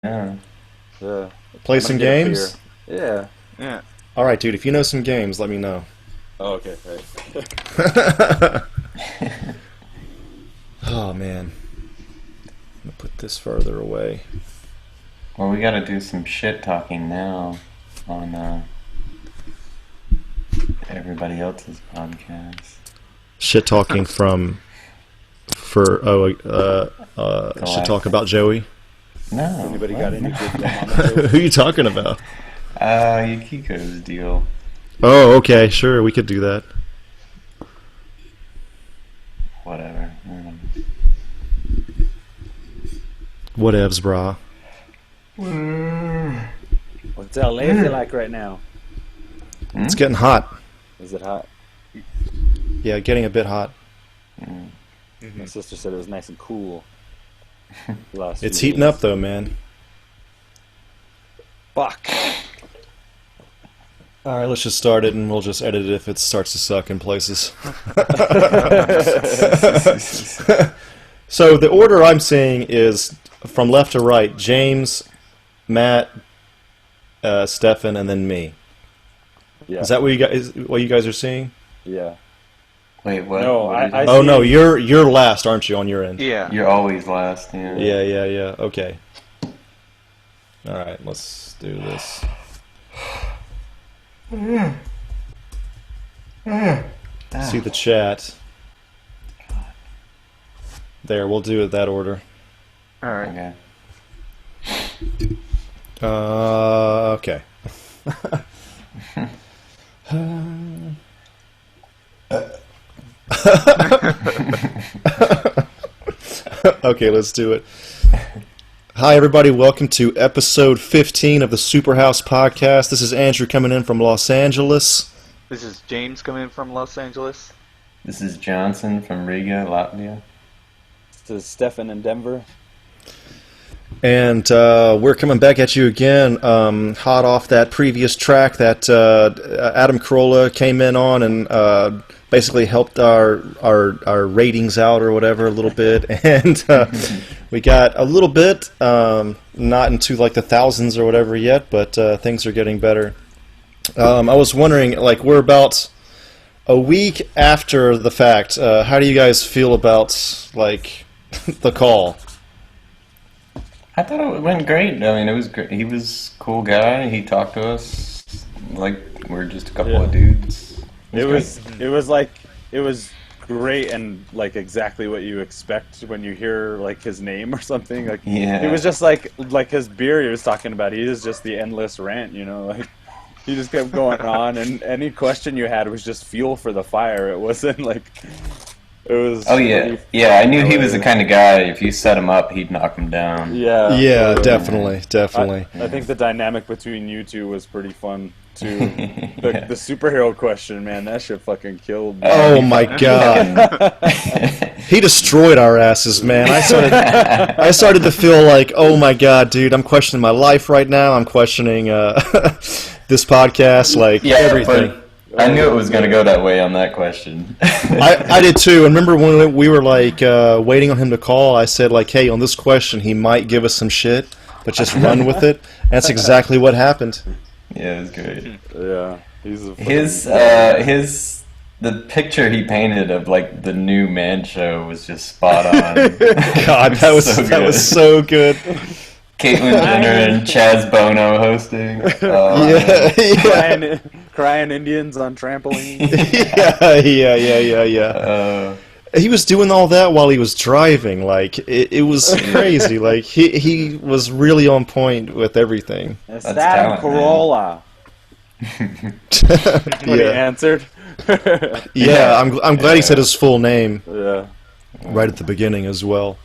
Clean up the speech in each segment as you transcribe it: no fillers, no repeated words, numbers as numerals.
Yeah. Yeah. Play I'm gonna some get a games? beer. Yeah. Yeah. All right, dude. If you know some games, let me know. Oh, okay. Right. Oh man, I'm gonna put this further away. Well, we gotta do some shit talking now on everybody else's podcast. Shit talking from for shit talk about Joey. No. Anybody what? got any good Yamaha Who are you talking about? Yukiko's deal. Oh, okay, sure, we could do that. Whatever. Whatevs, brah. What's LA feel like right now? It's getting hot. Is it hot? Yeah, getting a bit hot. My sister said it was nice and cool. Last It's few heating days. up though, man. Fuck. All right, let's just start it, and we'll just edit it if it starts to suck in places. So the order I'm seeing is from left to right: James, Matt, Stefan, and then me. Yeah. Is that what you guys are seeing? Yeah. Wait, what? No, What did I you- Oh see- no, you're last, aren't you, on your end? Yeah. You're always last, yeah. Yeah. Okay. All right, let's do this. See the chat. There, we'll do it that order. All right. Okay. Okay. Okay, let's do it. Hi, everybody. Welcome to episode 15 of the SuperHouse podcast. This is Andrew coming in from Los Angeles. This is James coming in from Los Angeles. This is Johnson from Riga, Latvia. This is Stefan in Denver. And we're coming back at you again, hot off that previous track that Adam Carolla came in on and basically helped our ratings out or whatever a little bit. And we got a little bit, not into like the thousands or whatever yet, but things are getting better. I was wondering, like, we're about a week after the fact. How do you guys feel about, like, the call? I thought it went great. I mean, it was great. He was a cool guy. He talked to us like we're just a couple of dudes. It was great and like exactly what you expect when you hear like his name or something. Like Yeah. it was just like his beer he was talking about. He was just the endless rant, you know, like he just kept going on and any question you had was just fuel for the fire. It wasn't like it was Oh yeah, really yeah. I knew he was the hilarious. kind of guy. If you set him up, he'd knock him down. Yeah. Yeah, totally. definitely. I think the dynamic between you two was pretty fun too. Yeah. The superhero question, man, that shit fucking killed me. Oh my god. He destroyed our asses, man. I started to feel like, oh my god, dude, I'm questioning my life right now. I'm questioning this podcast, like Yeah, everything. but I knew it was going to go that way on that question. I did too. And remember when we were like waiting on him to call, I said like, hey, on this question, he might give us some shit, but just run with it. And that's exactly what happened. Yeah, it was great. Yeah, he's a The picture he painted of like the new Man Show was just spot on. God, that was So that good. was so good. Caitlyn Jenner and Chaz Bono hosting. Yeah. crying Indians on trampoline. Yeah. He was doing all that while he was driving. Like it was crazy. Like he was really on point with everything. That's That's Adam talent, Carolla. When he Yeah, answered. yeah. I'm glad he said his full name Yeah. right at the beginning as well.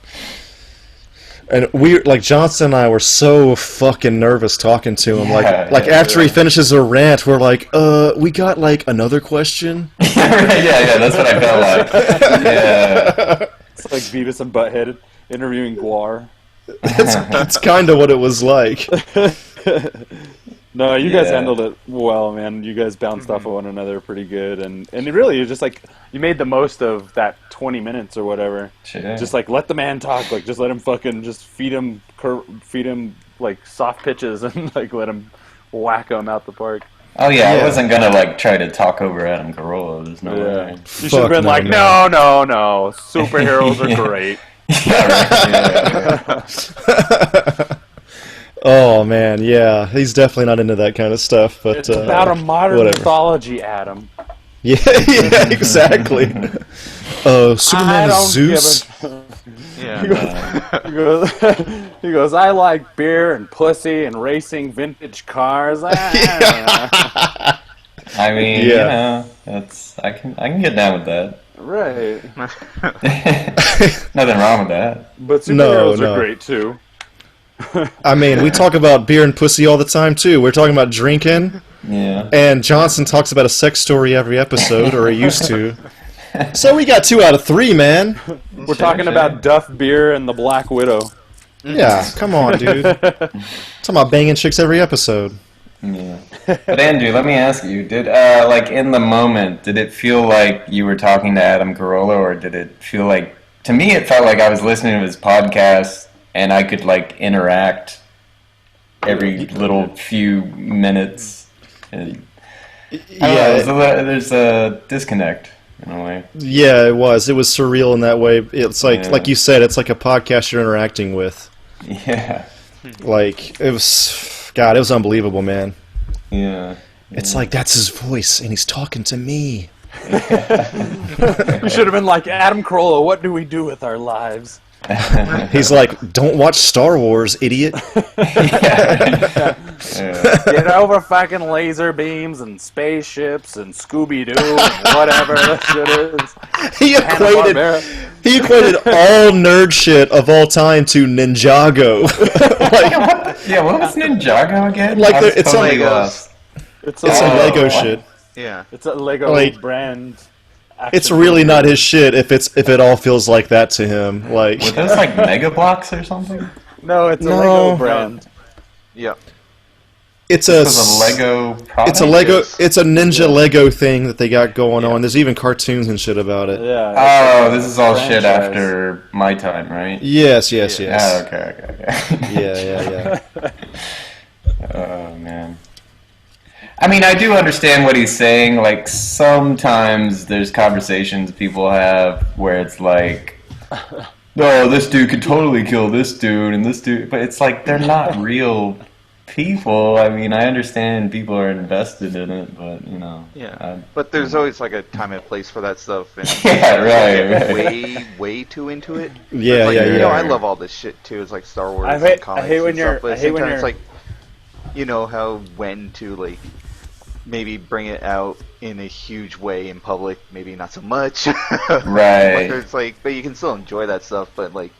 And we, like Johnson and I, were so fucking nervous talking to him. Like Yeah, after he finishes a rant, we're like, we got like another question. yeah, that's what I felt like. Yeah. It's like Beavis and Butthead interviewing Guar. That's kind of what it was like. No, you guys Yeah. handled it well, man. You guys bounced off of one another pretty good, and it really, you just like you made the most of that 20 minutes or whatever. Sure. Just like let the man talk, like just let him fucking just feed him like soft pitches and like let him whack him out the park. Oh yeah, I Yeah. wasn't gonna like try to talk over Adam Carolla. There's no way. You should have been no, like, man. no, superheroes are Yeah. great. Yeah, right. Yeah. Oh man, yeah, he's definitely not into that kind of stuff. But It's about a modern whatever. mythology, Adam. Yeah, yeah, exactly. Superman is Zeus. Yeah. He goes, I like beer and pussy and racing vintage cars. I mean, you Yeah. know, that's I can get down with that. Right. Nothing wrong with that. But No, superheroes no. are great too. I mean, we talk about beer and pussy all the time too. We're talking about drinking, Yeah. and Johnson talks about a sex story every episode, or he used to. So we got 2 out of 3, man. We're talking about Duff Beer and the Black Widow. Yeah, come on, dude. Talking about banging chicks every episode. Yeah. But Andrew, let me ask you: did like in the moment, did it feel like you were talking to Adam Carolla, or did it feel like? To me, it felt like I was listening to his podcast and I could like interact every little few minutes. And, I don't know, there's a disconnect in a way. Yeah, it was. It was surreal in that way. It's like you said, it's like a podcast you're interacting with. Yeah. Like it was, God, it was unbelievable, man. Yeah. It's like that's his voice, and he's talking to me. We should have been like, Adam Carolla, what do we do with our lives? He's like, "Don't watch Star Wars, idiot." Yeah. Get over fucking laser beams and spaceships and Scooby-Doo and whatever that shit is. He equated all nerd shit of all time to Ninjago. Yeah, what was Ninjago again? Like I was it's totally Legos. lost. It's It's some Oh, Lego what? shit. Yeah. It's a Lego Like, brand. It's action really figure. not his shit if it all feels like that to him. Like Were those like Mega Blocks or something? No, it's a No. Lego brand. Yeah. it's It was a Lego product? it's a Lego Yes. it's a ninja Lego thing that they got going on. There's even cartoons and shit about it. Yeah. Oh, this is all shit franchise. after my time, right? Yes, Yeah. yes. Okay. Yeah. Oh, man. I mean, I do understand what he's saying. Like, sometimes there's conversations people have where it's like, oh, this dude could totally kill this dude and this dude. But it's like, they're not real people. I mean, I understand people are invested in it, but, you know. Yeah. But there's always like a time and place for that stuff. And Yeah, right. way too into it. Yeah, Like, yeah, You know, yeah. I love all this shit too. It's like Star Wars I hate- and comics I hate when and you're- stuff. But I at the hate same when time, it's you're- like, you know, when to like maybe bring it out in a huge way in public, maybe not so much. Right. But it's like, but you can still enjoy that stuff. But like,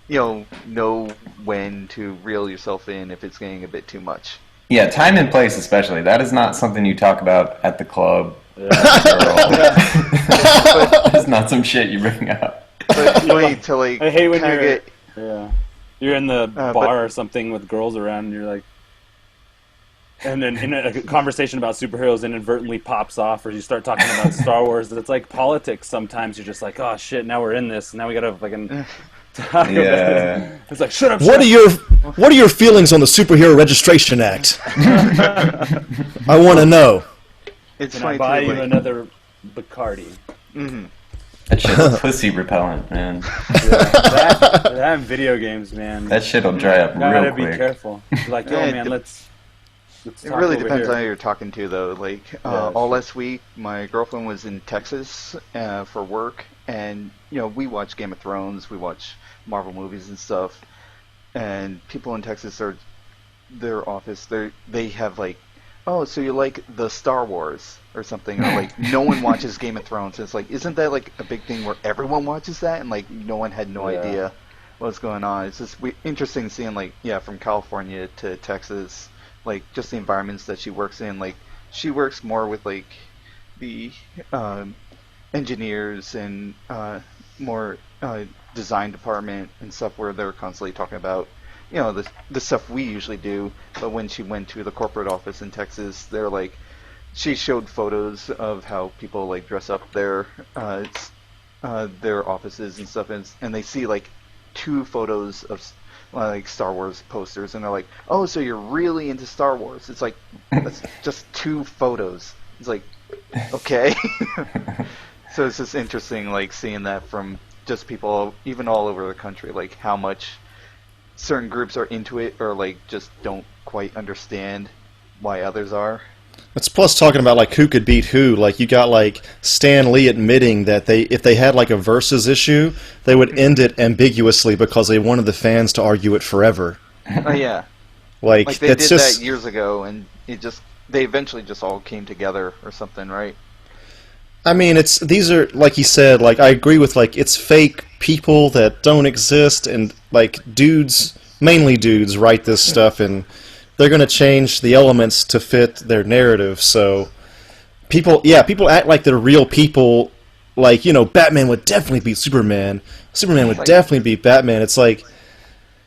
you know when to reel yourself in if it's getting a bit too much. Yeah, time and place especially. That is not something you talk about at the club. It's not some shit you bring up. But it's funny to like I hate when kinda you're get you're in the but- bar or something with girls around and you're like, and then in a conversation about superheroes inadvertently pops off, or you start talking about Star Wars. It's like politics. Sometimes you're just like, oh shit, now we're in this. Now we gotta fucking talk about Yeah. it. It's like, shut up. What are your feelings on the Superhero Registration Act? I want to know. it's Can I funny buy too. you Like, another Bacardi? That shit's pussy repellent, man. That and video games, man. That shit'll dry up Gotta real be quick. careful. Like, yo, Yeah, man, it let's It talk really over depends here. on who you're talking to, though. Like all last week, my girlfriend was in Texas for work, and we watch Game of Thrones, we watch Marvel movies and stuff. And people in Texas are their office. They have like, oh, so you like the Star Wars or something, or like no one watches Game of Thrones. It's like, isn't that like a big thing where everyone watches that, and like no one had no idea what's going on? It's just interesting seeing like from California to Texas. Like just the environments that she works in. Like she works more with like the engineers and more design department and stuff where they're constantly talking about the stuff we usually do. But when she went to the corporate office in Texas, they're like she showed photos of how people like dress up their offices and stuff, and they see like two photos of like Star Wars posters, and they're like, "Oh, so you're really into Star Wars?" It's like that's just 2 photos. It's like, okay. So it's just interesting, like seeing that from just people, even all over the country, like how much certain groups are into it, or like just don't quite understand why others are. It's plus talking about like who could beat who. Like you got like Stan Lee admitting that if they had like a versus issue, they would end it ambiguously because they wanted the fans to argue it forever. Oh yeah, Like like they it's did just that years ago, and they eventually just all came together or something, right? I mean, these are like he said. Like I agree with like it's fake people that don't exist, and like dudes, mainly dudes, write this stuff, and they're going to change the elements to fit their narrative. So people act like they're real people. Like Batman would definitely beat Superman. Superman would definitely beat Batman. It's like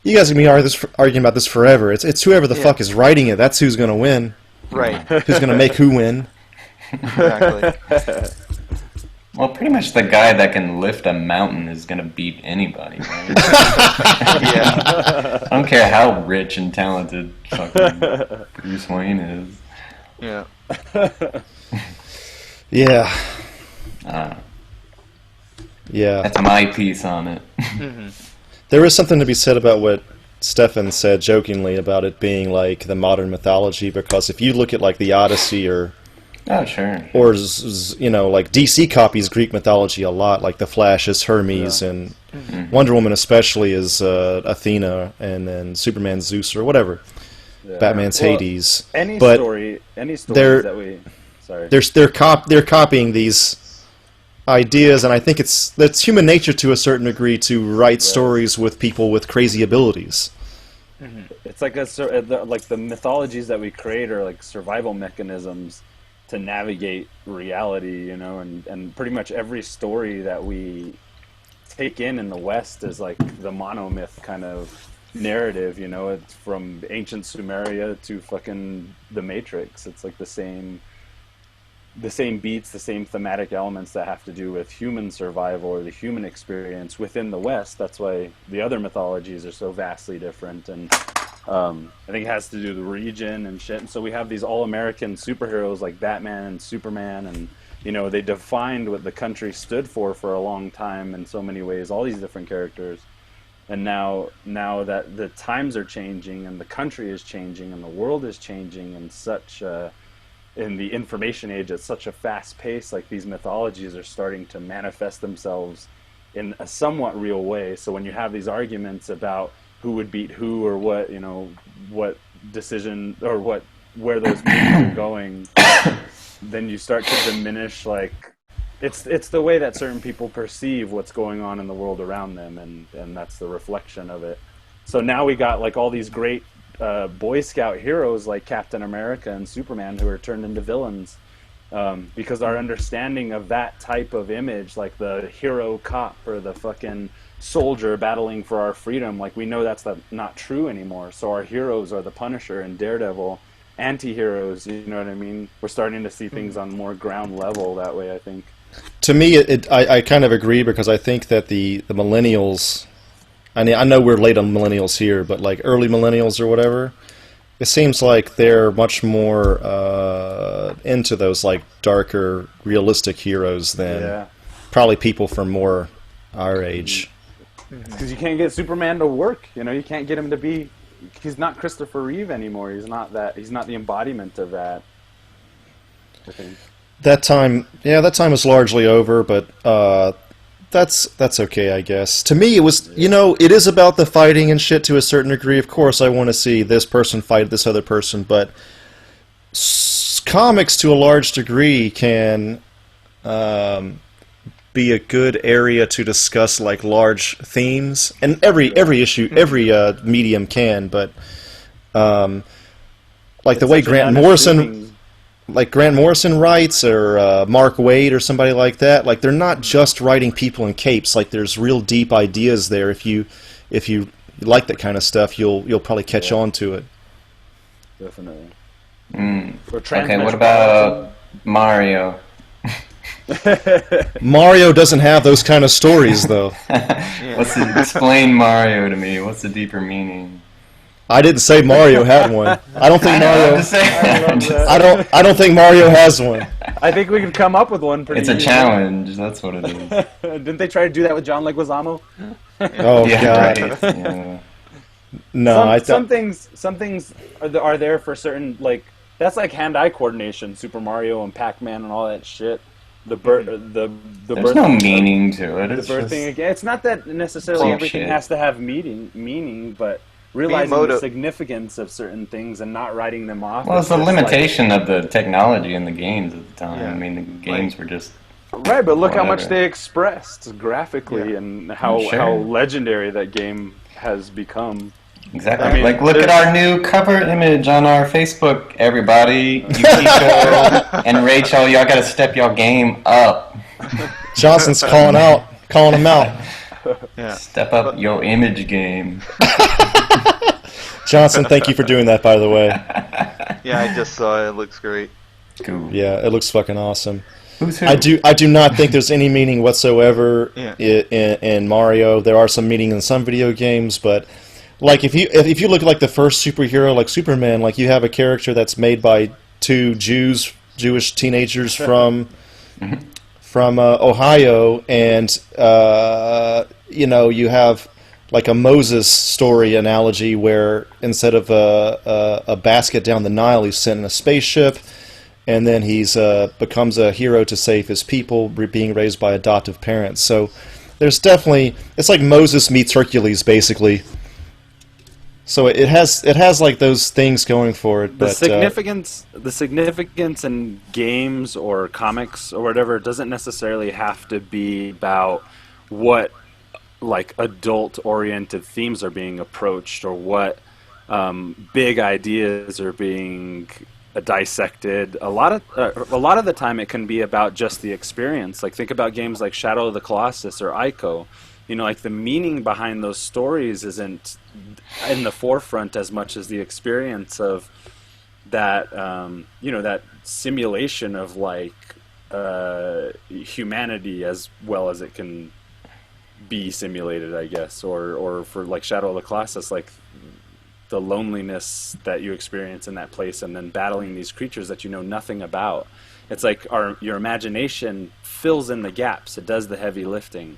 you guys are going to be arguing about this forever. It's whoever the fuck is writing it. That's who's going to win. Right. Who's going to make who win. Exactly. Well, pretty much the guy that can lift a mountain is gonna beat anybody, right? Yeah. I don't care how rich and talented fucking Bruce Wayne is. Yeah. Yeah. Uh, Yeah. that's my piece on it. There is something to be said about what Stefan said jokingly about it being like the modern mythology, because if you look at like the Odyssey or Oh, sure. like DC copies Greek mythology a lot, like the Flash is Hermes, and Wonder Woman especially is Athena, and then Superman's Zeus or whatever. Yeah. Batman's Hades. Any But story that we... Sorry. they're copying these ideas, and I think that's human nature to a certain degree to write stories with people with crazy abilities. It's like like the mythologies that we create are like survival mechanisms to navigate reality, and pretty much every story that we take in the West is like the monomyth kind of narrative, it's from ancient Sumeria to fucking the Matrix. It's like the same beats, the same thematic elements that have to do with human survival or the human experience within the West. That's why the other mythologies are so vastly different, and I think it has to do with the region and shit. And so we have these all-American superheroes like Batman and Superman, and they defined what the country stood for a long time in so many ways, all these different characters. And now that the times are changing and the country is changing and the world is changing in in the information age at such a fast pace, like these mythologies are starting to manifest themselves in a somewhat real way. So when you have these arguments about who would beat who, or what decision, or where those movies are going, then you start to diminish, like, it's the way that certain people perceive what's going on in the world around them, and that's the reflection of it. So now we got like all these great Boy Scout heroes like Captain America and Superman who are turned into villains, because our understanding of that type of image, like the hero cop or the fucking soldier battling for our freedom, like we know that's not true anymore. So our heroes are the Punisher and Daredevil, anti-heroes, you know what I mean? We're starting to see things on more ground level that way, I think. To me, I kind of agree, because I think that the millennials, I mean, I know we're late on millennials here, but like early millennials or whatever, it seems like they're much more into those like darker, realistic heroes than probably people from more our age. Because you can't get Superman to work, you can't get him to be. He's not Christopher Reeve anymore. He's not the embodiment of that, I think. That time is largely over, but that's okay, I guess. To me, it was, it is about the fighting and shit to a certain degree. Of course, I want to see this person fight this other person, but comics, to a large degree, can be a good area to discuss like large themes, and every issue, every medium can, but like the way Grant Morrison writes, or Mark Waid or somebody like that, like they're not just writing people in capes. Like there's real deep ideas there. If you like that kind of stuff, you'll probably catch on to it. Definitely. Okay, what about Mario? Mario doesn't have those kind of stories, though. Explain Mario to me. What's the deeper meaning? I didn't say Mario had one. I don't think Mario. I don't think Mario has one. I think we could come up with one pretty It's a easily. challenge. That's what it is. Didn't they try to do that with John Leguizamo? Oh Yeah, God. right. Yeah. No, some things are there for certain, like that's like hand-eye coordination, Super Mario and Pac-Man and all that shit. The There's no meaning to it. The It's birthing just again. It's not that necessarily everything bullshit. has to have meaning, but realizing the significance of certain things and not writing them off. Well, it's the just like- limitation of the technology in the games at the time. Yeah. I mean, the games were just Right, but look how much whatever. they expressed graphically and how legendary that game has become. exactly. I mean, like, look at our new cover image on our Facebook, everybody. Yukiko and Rachel, y'all got to step your game up. Johnson's calling him out. Yeah. Step up your image game. Johnson, thank you for doing that, by the way. Yeah, I just saw it. It looks great. Cool. Yeah, it looks fucking awesome. Who's who? I do not think there's any meaning whatsoever Yeah. in Mario. There are some meaning in some video games, but like if you look at like the first superhero, like Superman, like you have a character that's made by two Jewish teenagers from Ohio, and you have like a Moses story analogy where instead of a basket down the Nile, he's sent in a spaceship. And then he's becomes a hero to save his people, being raised by adoptive parents. So there's definitely, it's like Moses meets Hercules, basically. So it has like those things going for it. The But significance in games or comics or whatever doesn't necessarily have to be about what like adult-oriented themes are being approached or what big ideas are being dissected. A lot of the time it can be about just the experience. Like think about games like Shadow of the Colossus or Ico. Like the meaning behind those stories isn't in the forefront as much as the experience of that that simulation of like humanity as well as it can be simulated, I guess, or for like Shadow of the Colossus, like the loneliness that you experience in that place and then battling these creatures that you know nothing about. It's like your imagination fills in the gaps. It does the heavy lifting.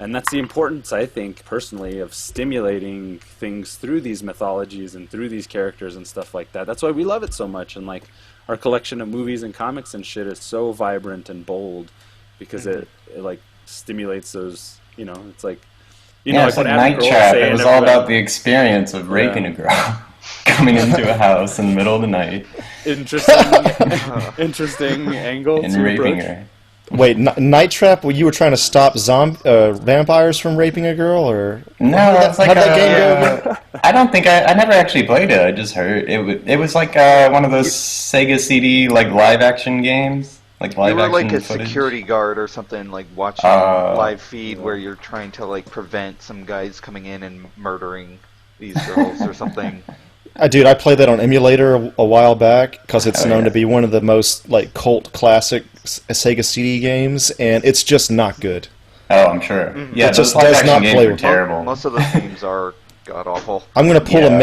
And that's the importance, I think, personally, of stimulating things through these mythologies and through these characters and stuff like that. That's why we love it so much. And like our collection of movies and comics and shit is so vibrant and bold because it like stimulates those, it's like It's like Night Trap. It was all about the experience of raping a girl, coming into a house in the middle of the night, interesting angle and to raping approach. her. wait, Night Trap? Well, you were trying to stop vampires from raping a girl, or No, that's like how'd that game go? I don't think I never actually played it. I just heard it. It was like one of those Sega CD like live action games, like live You were action like a footage. security guard or something, like watching live feed where you're trying to like prevent some guys coming in and murdering these girls or something. Dude, I played that on emulator a while back because it's Oh, known yeah. to be one of the most like cult classic Sega CD games, and it's just not good. Oh, I'm sure. Yeah, It just those live does action not games play were with- terrible. Most of the themes are god awful. I'm going to pull Yeah. a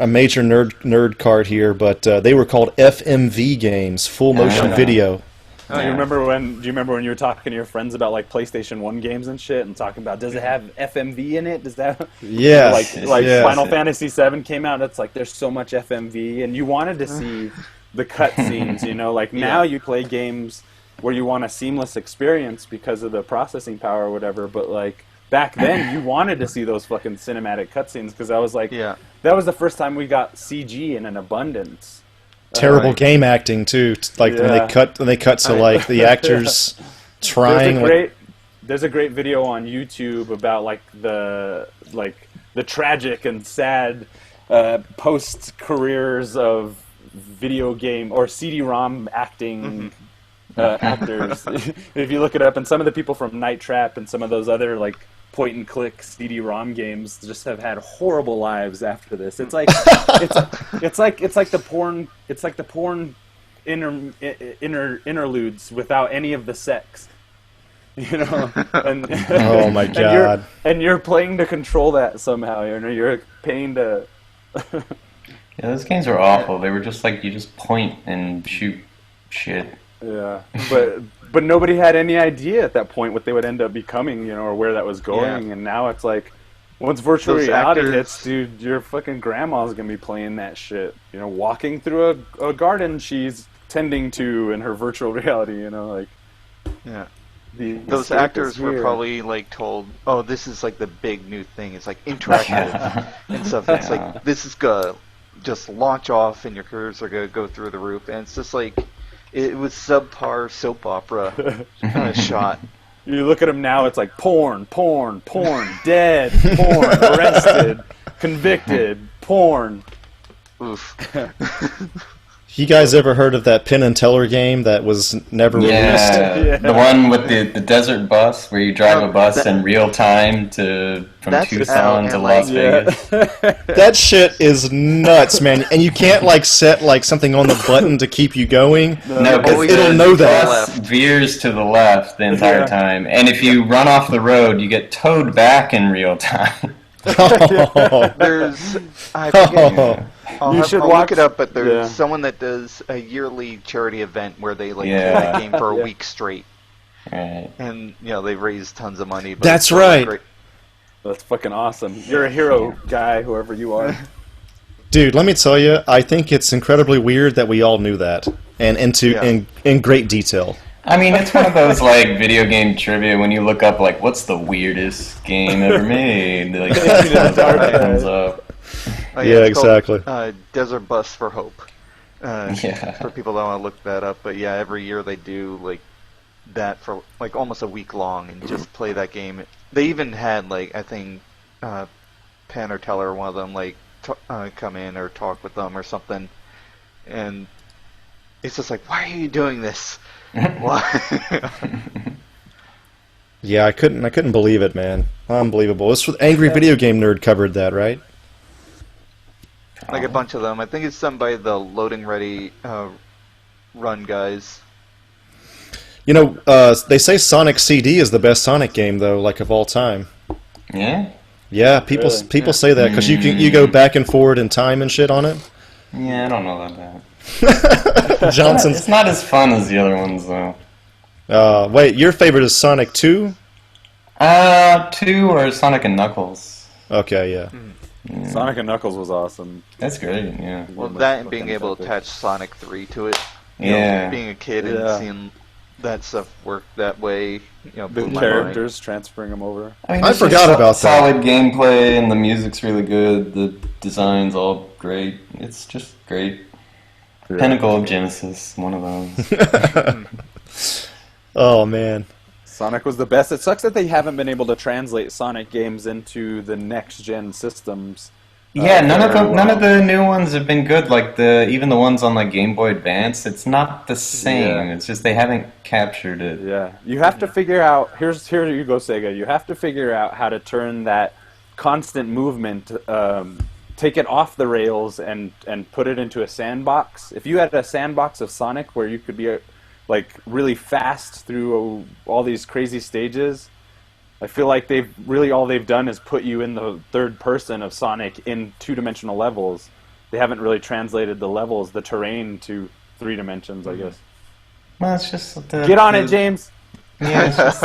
major nerd card here, but they were called FMV games, full motion yeah. video. Do you remember when you were talking to your friends about like PlayStation 1 games and shit and talking about does it have FMV in it? Does that Yes, like yes. Final Fantasy 7 came out, it's like there's so much FMV and you wanted to see the cutscenes, like now you play games where you want a seamless experience because of the processing power or whatever, but like back then you wanted to see those fucking cinematic cutscenes because I was like that was the first time we got CG in an abundance. Terrible Right. game acting too. Like when Yeah. they cut to like the actors trying. There's a great video on YouTube about like the tragic and sad post careers of video game or CD-ROM acting actors. If you look it up, and some of the people from Night Trap and some of those other like point and click CD-ROM games just have had horrible lives after this. It's like it's like the porn interludes without any of the sex. You know, and Oh my god! and you're playing to control that somehow. You know, you're paying to. Yeah, those games were awful. They were just like you just point and shoot shit. Yeah, but nobody had any idea at that point what they would end up becoming, you know, or where that was going. Yeah. And now it's like, once virtual Those reality actors- hits, dude, your fucking grandma's gonna be playing that shit. You know, walking through a garden she's tending to in her virtual reality. You know, like Yeah. the Those escape is actors were here. probably like told, "Oh, this is like the big new thing. It's like interactive and stuff. It's like this is gonna just launch off, and your careers are gonna go through the roof." And it's just like it was subpar soap opera kind of shot. You look at them now, it's like porn, dead, porn, arrested, convicted, porn. Oof. You guys ever heard of that Penn and Teller game that was never released? Yeah. The one with the desert bus where you drive a bus in real time from That's Tucson out to in Las Yeah. Vegas. That shit is nuts, man. And you can't like set like something on the button to keep you going. No, because Always it'll the know that. bus veers to the left the entire Yeah. time, and if you run off the road, you get towed back in real time. Oh. There's I forget. Oh. You should I'll watch- look it up, but there's yeah. someone that does a yearly charity event where they like play Yeah. the game for a Yeah. week straight, Right. and you know they raise tons of money. But That's it's really right. great. That's fucking awesome. You're a hero, guy, whoever you are. Dude, let me tell you, I think it's incredibly weird that we all knew that, and Yeah. in great detail. I mean, it's one of those like video game trivia when you look up like what's the weirdest game ever made. Like that comes up. Oh, Yeah, it's called, exactly. Desert Bus for Hope. Yeah. For people that want to look that up, but yeah, every year they do like that for like almost a week long and just play that game. They even had like I think Penn or Teller, one of them, like come in or talk with them or something, and it's just like, why are you doing this? Why? Yeah, I couldn't believe it, man. Unbelievable. This was Angry Video Game Nerd covered that, right? Like a bunch of them. I think it's done by the Loading Ready run guys. You know, they say Sonic CD is the best Sonic game, though, like of all time. Yeah. Yeah, people Really? people say that because you go back and forward in time and shit on it. Yeah, I don't know about that. Johnson's. It's not as fun as the other ones though. Wait, your favorite is Sonic 2? 2 or Sonic and Knuckles. Okay, yeah. Sonic and Knuckles was awesome. That's great. Yeah. Well, One that was and being fucking able to epic. attach Sonic 3 to it. You Yeah. know, being a kid Yeah. and seeing that stuff work that way, you know, The blew my mind. characters, transferring them over. mean, I it's forgot just about that. solid gameplay, and the music's really good. The design's all great. It's just great. Pinnacle of Genesis, one of those. Oh man. Sonic was the best. It sucks that they haven't been able to translate Sonic games into the next gen systems. Yeah, none of very none well. of the new ones have been good. Like even the ones on like Game Boy Advance, it's not the same. Yeah. It's just they haven't captured it. Yeah, you have to figure out. Here you go, Sega. You have to figure out how to turn that constant movement, take it off the rails, and put it into a sandbox. If you had a sandbox of Sonic where you could be like really fast through all these crazy stages, I feel like all they've done is put you in the third person of Sonic in 2-dimensional levels. They haven't really translated the levels, the terrain, to 3 dimensions, I guess. Well, it's just Get on it, James. Yeah, it's just,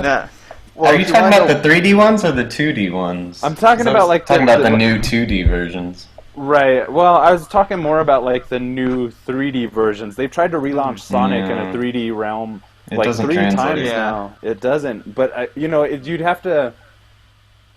Nah. Well, are you if talking wanna about the 3D ones or the 2D ones? I'm talking 'Cause I about, was like, talking the- about the the- new 2D versions. Right. Well, I was talking more about like the new 3D versions. They've tried to relaunch Sonic in Yeah. a 3D realm It like doesn't 3 translate. times Yeah. now. It doesn't. But you know, you'd have to.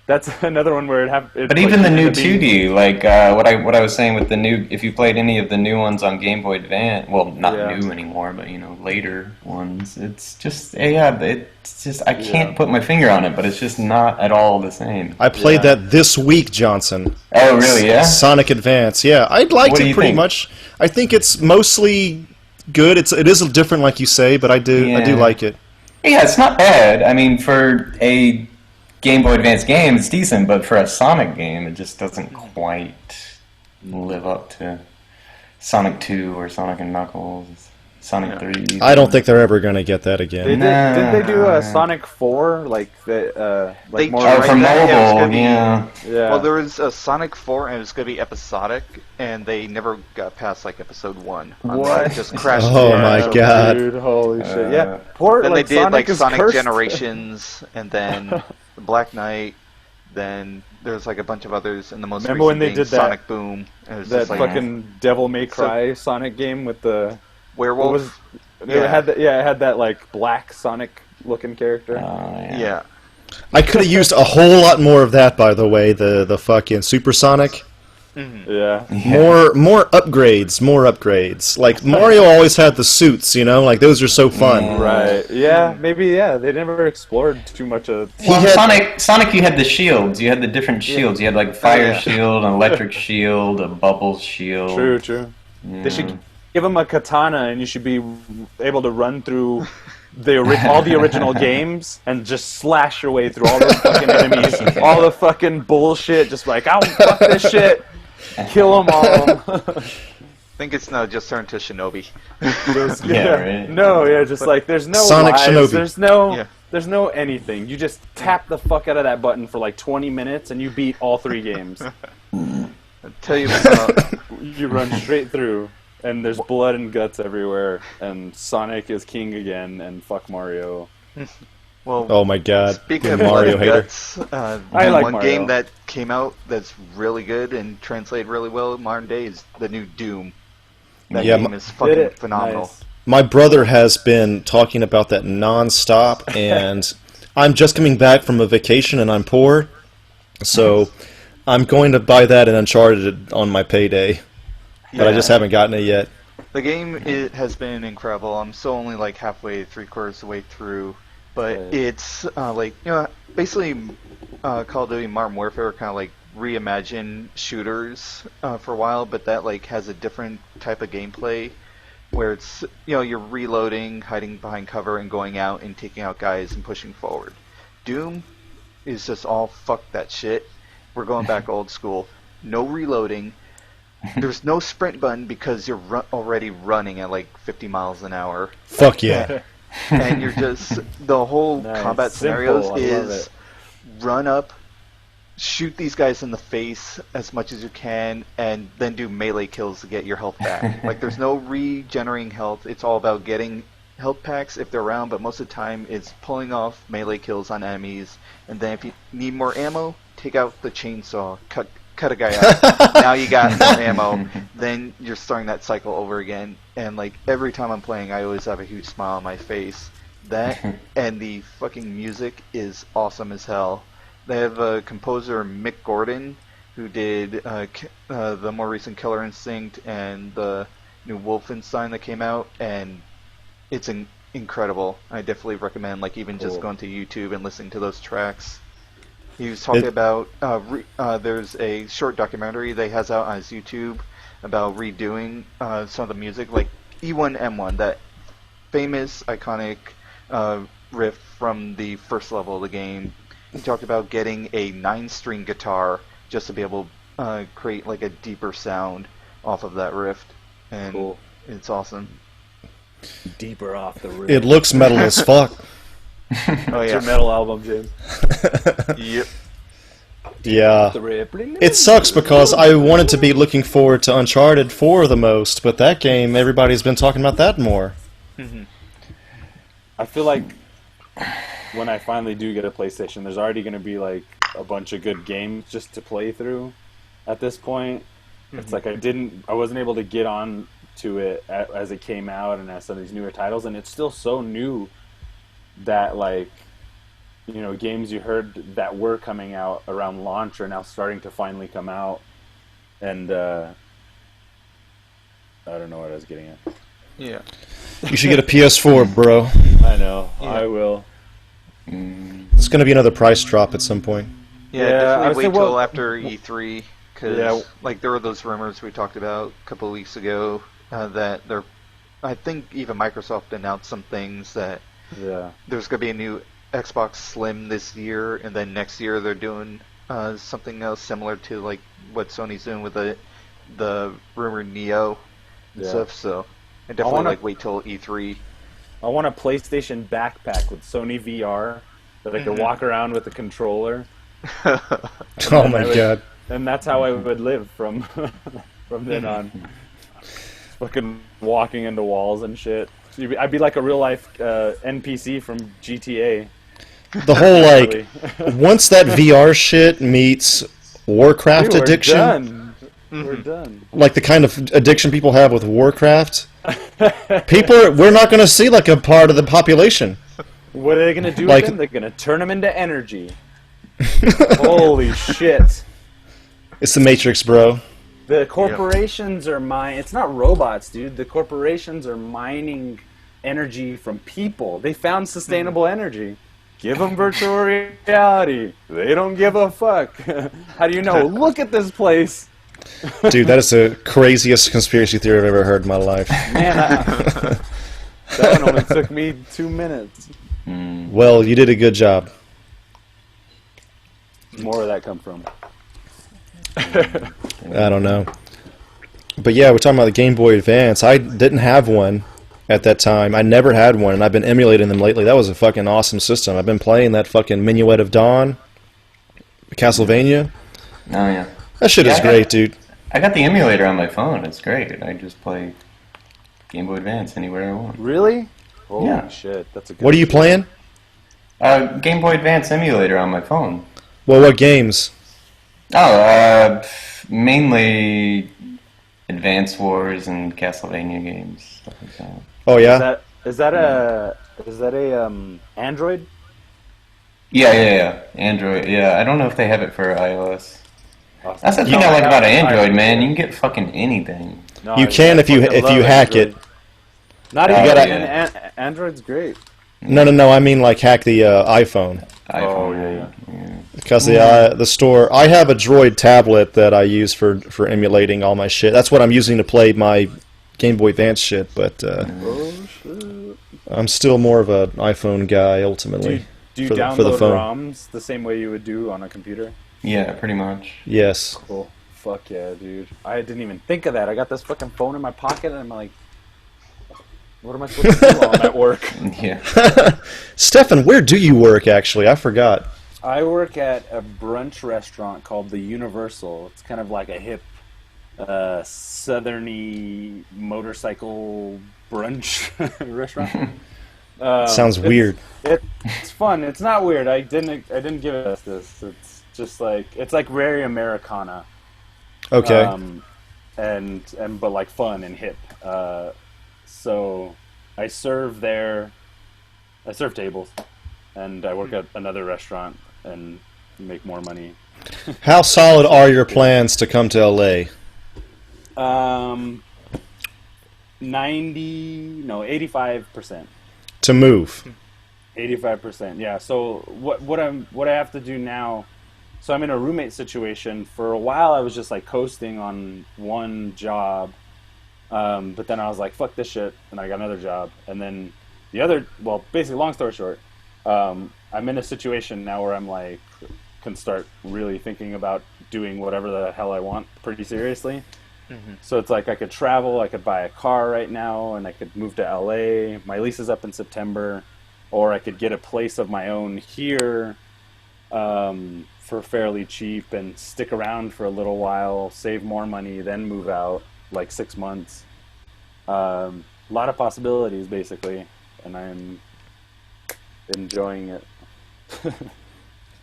That's another one where But even the new 2D, like what I was saying with the new, if you played any of the new ones on Game Boy Advance, well, not Yeah. new anymore, but later ones, it's just it's just I can't put my finger on it, but it's just not at all the same. I played that this week, Johnson. Oh, really? Yeah. Sonic Advance. Yeah, I liked What do it you pretty think? much. I think it's mostly good. It is different, like you say, but I do Yeah. like it. Yeah, it's not bad. I mean, for a Game Boy Advance game, it's decent, but for a Sonic game, it just doesn't quite live up to Sonic 2 or Sonic and Knuckles, Sonic 3. I don't think they're ever going to get that again. Did they do a Sonic 4 like They more? Oh, tried for that, it was mobile, gonna be- yeah. Yeah. Well, there was a Sonic 4, and it was going to be episodic, and they never got past like episode 1. What? It just crashed. Oh and my burned. God. Dude, holy shit! Yeah, poor Then like they did Sonic like is Sonic cursed. Generations, and then the Black Knight. Then there's like a bunch of others, and the most Remember recent when they being did that- Sonic Boom. And it was That just like fucking Devil May Cry Sonic game with the werewolf. what was it Yeah. had it had that like black Sonic looking character. Yeah. I could have used a whole lot more of that, by the way. The fucking Supersonic. Yeah. More upgrades. Like Mario always had the suits, you know, like those are so fun. Right. Yeah. Maybe. Yeah. They never explored too much of. Well, had- Sonic, you had the shields. You had the different shields. You had like fire yeah. shield, an electric shield, a bubble shield. True. Yeah. They should give him a katana, and you should be able to run through all the original games and just slash your way through all the fucking enemies, all the fucking bullshit. Just like, I'll fuck this shit, kill them all. I think it's now just turned to Shinobi. Yeah, right. No, yeah, just like there's no Sonic lives, Shinobi. there's no anything. You just tap the fuck out of that button for like 20 minutes, and you beat all 3 games. I'll tell you about You run straight through, and there's blood and guts everywhere, and Sonic is king again, and fuck Mario. well. Oh my God, Speaking you of Mario Blood and hater. Guts, I like one Mario. game that came out that's really good and translated really well in modern day is the new Doom. That Yeah, game is fucking Did it? phenomenal. Nice. My brother has been talking about that nonstop, and I'm just coming back from a vacation, and I'm poor, so I'm going to buy that and Uncharted on my payday. But I just haven't gotten it yet. The game has been incredible. I'm still only like halfway, 3/4 of the way through, but Right. it's like basically Call of Duty Modern Warfare kind of like reimagine shooters for a while, but that like has a different type of gameplay where it's you're reloading, hiding behind cover, and going out and taking out guys and pushing forward. Doom is just all fuck that shit. We're going back old school. No reloading. There's no sprint button because you're already running at like 50 miles an hour. Fuck yeah. And you're just the whole Nice. combat Simple. scenarios I love is it. run up, shoot these guys in the face as much as you can, and then do melee kills to get your health back. Like there's no regenerating health. It's all about getting health packs if they're around, but most of the time it's pulling off melee kills on enemies, and then if you need more ammo, take out the chainsaw, cut a guy out. Now you got more ammo. Then you're starting that cycle over again. And like every time I'm playing, I always have a huge smile on my face. That and the fucking music is awesome as hell. They have a composer, Mick Gordon, who did the more recent Killer Instinct and the new Wolfenstein that came out, and it's incredible. I definitely recommend like even just Cool. going to YouTube and listening to those tracks. He was talking about there's a short documentary that he has out on his YouTube about redoing some of the music, like E1M1, that famous iconic riff from the first level of the game. He talked about getting a 9-string guitar just to be able to create like a deeper sound off of that riff, and Cool. it's awesome. Deeper off the roof. It looks metal as fuck. Oh It's your yeah, metal album, James. yep. Yeah. The rip. It sucks because I wanted to be looking forward to Uncharted 4 the most, but that game, everybody's been talking about that more. I feel like when I finally do get a PlayStation, there's already going to be like a bunch of good games just to play through. At this point, it's like I wasn't able to get on to it as it came out and as some of these newer titles, and it's still so new that like games you heard that were coming out around launch are now starting to finally come out, and I don't know what I was getting at. Yeah. You should get a PS4, bro. I know, I will. It's going to be another price drop at some point. Yeah, Yeah, I definitely was wait thinking, till well, after E3, because Yeah. like there were those rumors we talked about a couple of weeks ago that I think even Microsoft announced some things that Yeah. there's going to be a new Xbox Slim this year, and then next year they're doing something else similar to like what Sony's doing with the rumored Neo. and Yeah. stuff. So I definitely wanna- like wait till E3. I want a PlayStation backpack with Sony VR that I could walk around with a controller. Oh my god. And that's how I would live from from then on. Fucking walking into walls and shit. I'd be like a real life NPC from GTA. The whole Really. once that VR shit meets Warcraft Dude, we're addiction, done. We're done. like the kind of addiction people have with Warcraft, we're not going to see like a part of the population. What are they gonna do Like- with them? They're gonna turn them into energy. Holy shit! It's the Matrix, bro. The corporations are It's not robots, dude. The corporations are mining energy from people. They found sustainable energy. Give them virtual reality. They don't give a fuck. How do you know? Look at this place. Dude, that is the craziest conspiracy theory I've ever heard in my life. Man, that one only took me 2 minutes. Well, you did a good job. More of that come from. I don't know. But yeah, we're talking about the Game Boy Advance. I didn't have one at that time. I never had one, and I've been emulating them lately. That was a fucking awesome system. I've been playing that fucking Minuet of Dawn, Castlevania. Oh yeah. That shit Yeah, is great, dude. I got the emulator on my phone. It's great. I just play Game Boy Advance anywhere I want. Really? Holy Yeah. shit, that's a good What are you playing? Game Boy Advance emulator on my phone. Well, what games? Oh, mainly Advance Wars and Castlevania games, stuff like that. Oh yeah. Is that a Android? Yeah. Android. Yeah, I don't know if they have it for iOS. That's the thing No, I like about got it. Android, man. You can get fucking anything. No, You can if you fucking love hack it. Android. Not You even. gotta- Android's great. No. I mean like hack the iPhone. iPhone. yeah. Because the store, I have a Droid tablet that I use for emulating all my shit. That's what I'm using to play my Game Boy Advance shit. But Oh shit. I'm still more of an iPhone guy ultimately. Do you for download the phone. ROMs the same way you would do on a computer? Yeah, pretty much. Yes. Cool. Fuck yeah, dude. I didn't even think of that. I got this fucking phone in my pocket, and I'm like, what am I supposed to do while I'm at work? Yeah. Stefan, where do you work actually? I forgot. I work at a brunch restaurant called the Universal. It's kind of like a hip, southerny motorcycle brunch restaurant. Sounds weird. It's fun. It's not weird. I didn't give it this. It's just like it's like very Americana. Okay. But like fun and hip. So I serve there. I serve tables, and I work at another restaurant and make more money. How solid are your plans to come to LA? 85%. To move? 85%. Yeah. So what I have to do now? So I'm in a roommate situation. For a while, I was just like coasting on one job, but then I was like, "Fuck this shit," and I got another job, and then the other. Well, basically, long story short, I'm in a situation now where I'm like, can start really thinking about doing whatever the hell I want pretty seriously. So it's like I could travel, I could buy a car right now, and I could move to LA. My lease is up in September, or I could get a place of my own here for fairly cheap and stick around for a little while, save more money, then move out like 6 months. A lot of possibilities, basically, and I'm enjoying it.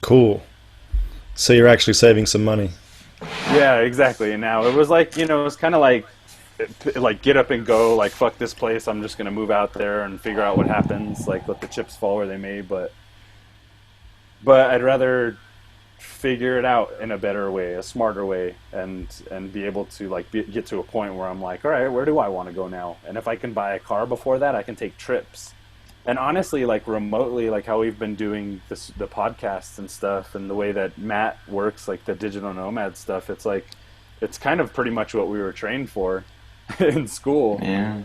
Cool. So you're actually saving some money. Yeah, exactly. And now it was like, it was kind of like get up and go, like, fuck this place. I'm just going to move out there and figure out what happens, like let the chips fall where they may. But I'd rather figure it out in a better way, a smarter way, and be able to like get to a point where I'm like, all right, where do I want to go now? And if I can buy a car before that, I can take trips. And honestly, like remotely, like how we've been doing the podcasts and stuff, and the way that Matt works, like the digital nomad stuff, it's like, it's kind of pretty much what we were trained for in school. Yeah.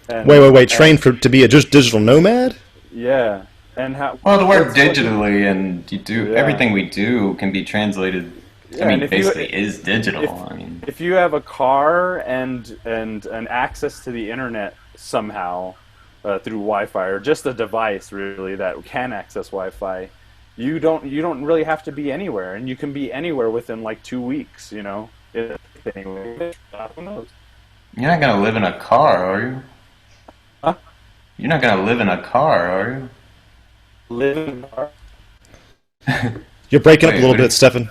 And, Wait. Trained to be a just digital nomad? Yeah. And how? Well, to work it's like- digitally, and you do Yeah. everything we do can be translated Yeah, I mean, and if basically is digital. if I mean, if you have a car and an access to the internet somehow through Wi-Fi or just a device really that can access Wi-Fi, you don't really have to be anywhere, and you can be anywhere within like 2 weeks. Anyway, who knows? you're not gonna live in a car, are you? Huh? You're not gonna live in a car, are you? Live in a car. You're breaking up a Wait, little what bit, Stefan.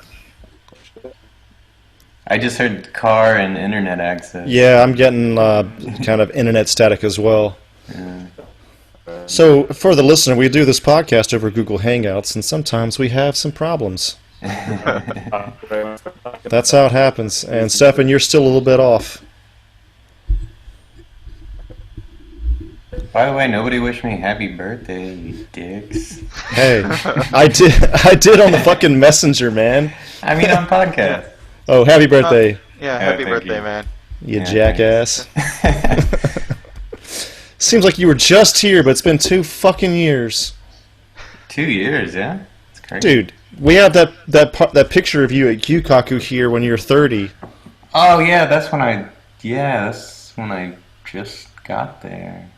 I just heard car and internet access. Yeah, I'm getting kind of internet static as well. Yeah. So, for the listener, we do this podcast over Google Hangouts, and sometimes we have some problems. That's how it happens. And, Stefan, you're still a little bit off. By the way, nobody wished me happy birthday, you dicks. Hey, I did on the fucking messenger, man. I mean, on podcast. Oh, happy birthday, Yeah, Yeah, happy thank birthday, you. man. you Yeah, jackass. thanks. Seems like you were just here, but it's been 2 fucking years. 2 years, yeah? It's crazy. Dude, we have that picture of you at Gyukaku here when you were 30. Oh, yeah, that's when I just got there.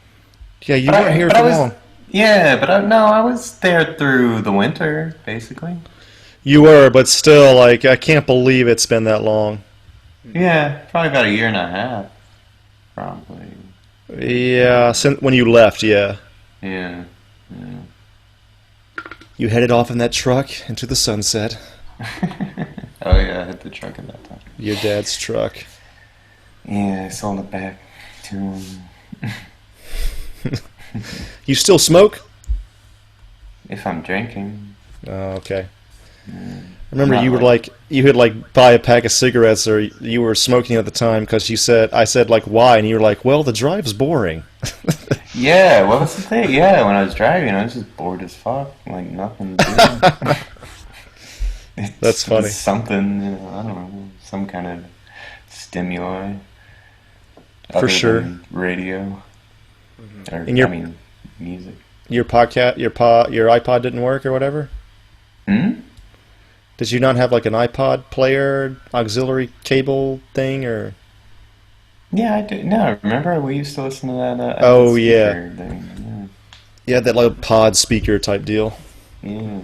Yeah, you But weren't here but for I was, long. Yeah, but I was there through the winter, basically. You were, but still, like, I can't believe it's been that long. Yeah, probably about a year and a half, probably. Yeah, since when you left, yeah. Yeah. You headed off in that truck into the sunset. Oh, yeah, I hit the truck at that time. Your dad's truck. Yeah, I sold it back to him. You still smoke? If I'm drinking. Oh, okay. I remember Not you would like- you would like buy a pack of cigarettes, or you were smoking at the time because I said like why, and you were like, well, the drive's boring. Yeah, what was the thing? Yeah, when I was driving, I was just bored as fuck. Like, nothing to do. That's funny. Something, I don't know, some kind of stimuli. For other sure. than radio. Or, And your- I mean, music. Your iPod didn't work or whatever. Hmm? Did you not have like an iPod player auxiliary cable thing or? Yeah, I do. No, remember we used to listen to that. Oh, speaker yeah. Thing. You had that little pod speaker type deal. Yeah.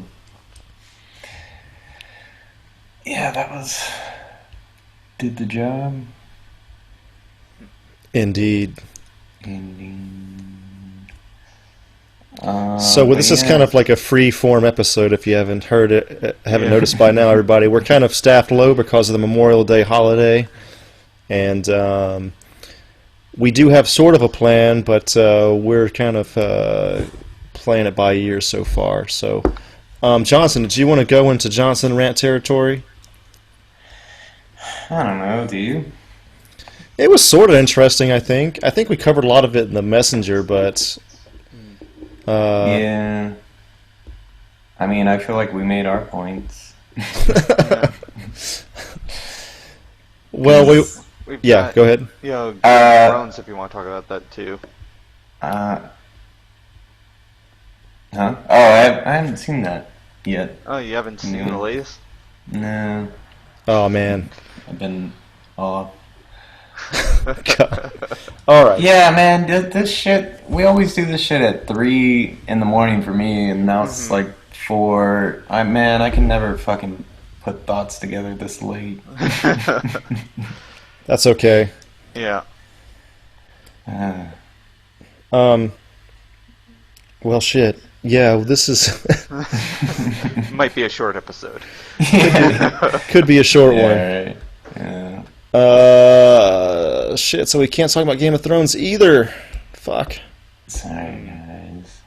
Yeah, that did the job. Indeed. Indeed. So But this is yeah. kind of like a free form episode. If you haven't heard it, haven't noticed by now, everybody, we're kind of staffed low because of the Memorial Day holiday, and we do have sort of a plan, but we're kind of playing it by ear so far. So, Johnson, did you want to go into Johnson rant territory? I don't know. Do you? It was sort of interesting, I think. I think we covered a lot of it in the messenger, but Yeah. I mean, I feel like we made our points. well, We've yeah, got, go ahead. You know, Game of Thrones, if you want to talk about that too. Huh? Oh, I haven't seen that yet. Oh, you haven't seen No. the latest? No, Oh man. I've been off. God. All right. Yeah, man, this shit. We always do this shit at 3 in the morning for me, and now it's like 4. I can never fucking put thoughts together this late. That's okay. Yeah. Well, shit. Yeah, this is Might be a short episode. could be a short one. Yeah, right. Yeah. Shit. So we can't talk about Game of Thrones either. Fuck. Sorry, guys.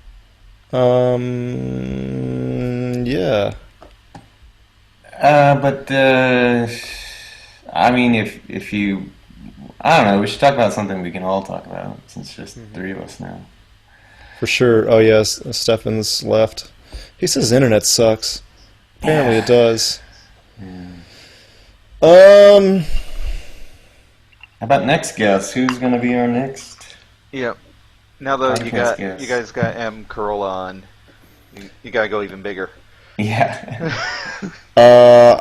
Yeah. I mean, if you, I don't know, we should talk about something we can all talk about, since it's just 3 of us now. For sure. Oh yes, Stefan's left. He says the internet sucks. Apparently it does. How about next guest? Who's gonna be our next? Yep. Now that you Podcast. guys got M. Corolla on, you gotta go even bigger. Yeah.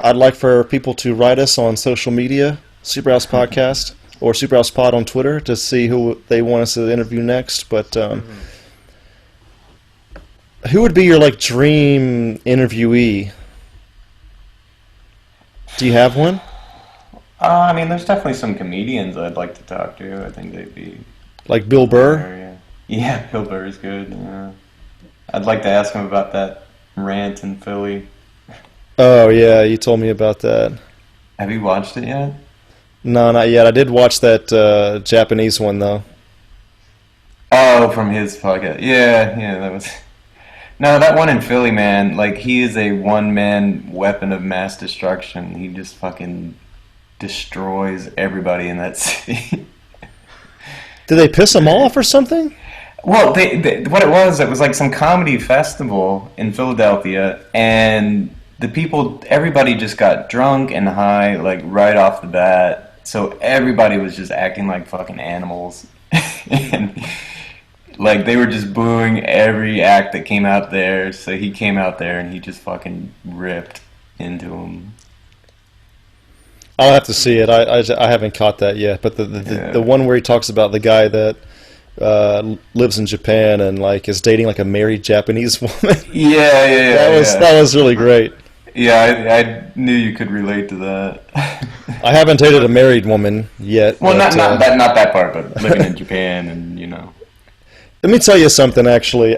I'd like for people to write us on social media, SuperHouse Podcast, or SuperHouse Pod on Twitter to see who they want us to interview next. But who would be your like dream interviewee? Do you have one? I mean, there's definitely some comedians I'd like to talk to. I think they'd be Like Bill Burr? Yeah, Bill Burr is good. Yeah. I'd like to ask him about that rant in Philly. Oh yeah, you told me about that. Have you watched it yet? No, not yet. I did watch that Japanese one though. Oh, from his podcast. Yeah, that was. No, that one in Philly, man. Like, he is a one-man weapon of mass destruction. He just fucking destroys everybody in that city. Did they piss him off or something? Well, what it was like some comedy festival in Philadelphia, and the people, everybody just got drunk and high, like, right off the bat. So everybody was just acting like fucking animals. And, like, they were just booing every act that came out there. So he came out there and he just fucking ripped into them. I'll have to see it. I haven't caught that yet. But the one where he talks about the guy that lives in Japan and like is dating like a married Japanese woman. Yeah. That was really great. Yeah, I knew you could relate to that. I haven't dated a married woman yet. Well, but, not that part, but living in Japan and, you know. Let me tell you something, actually.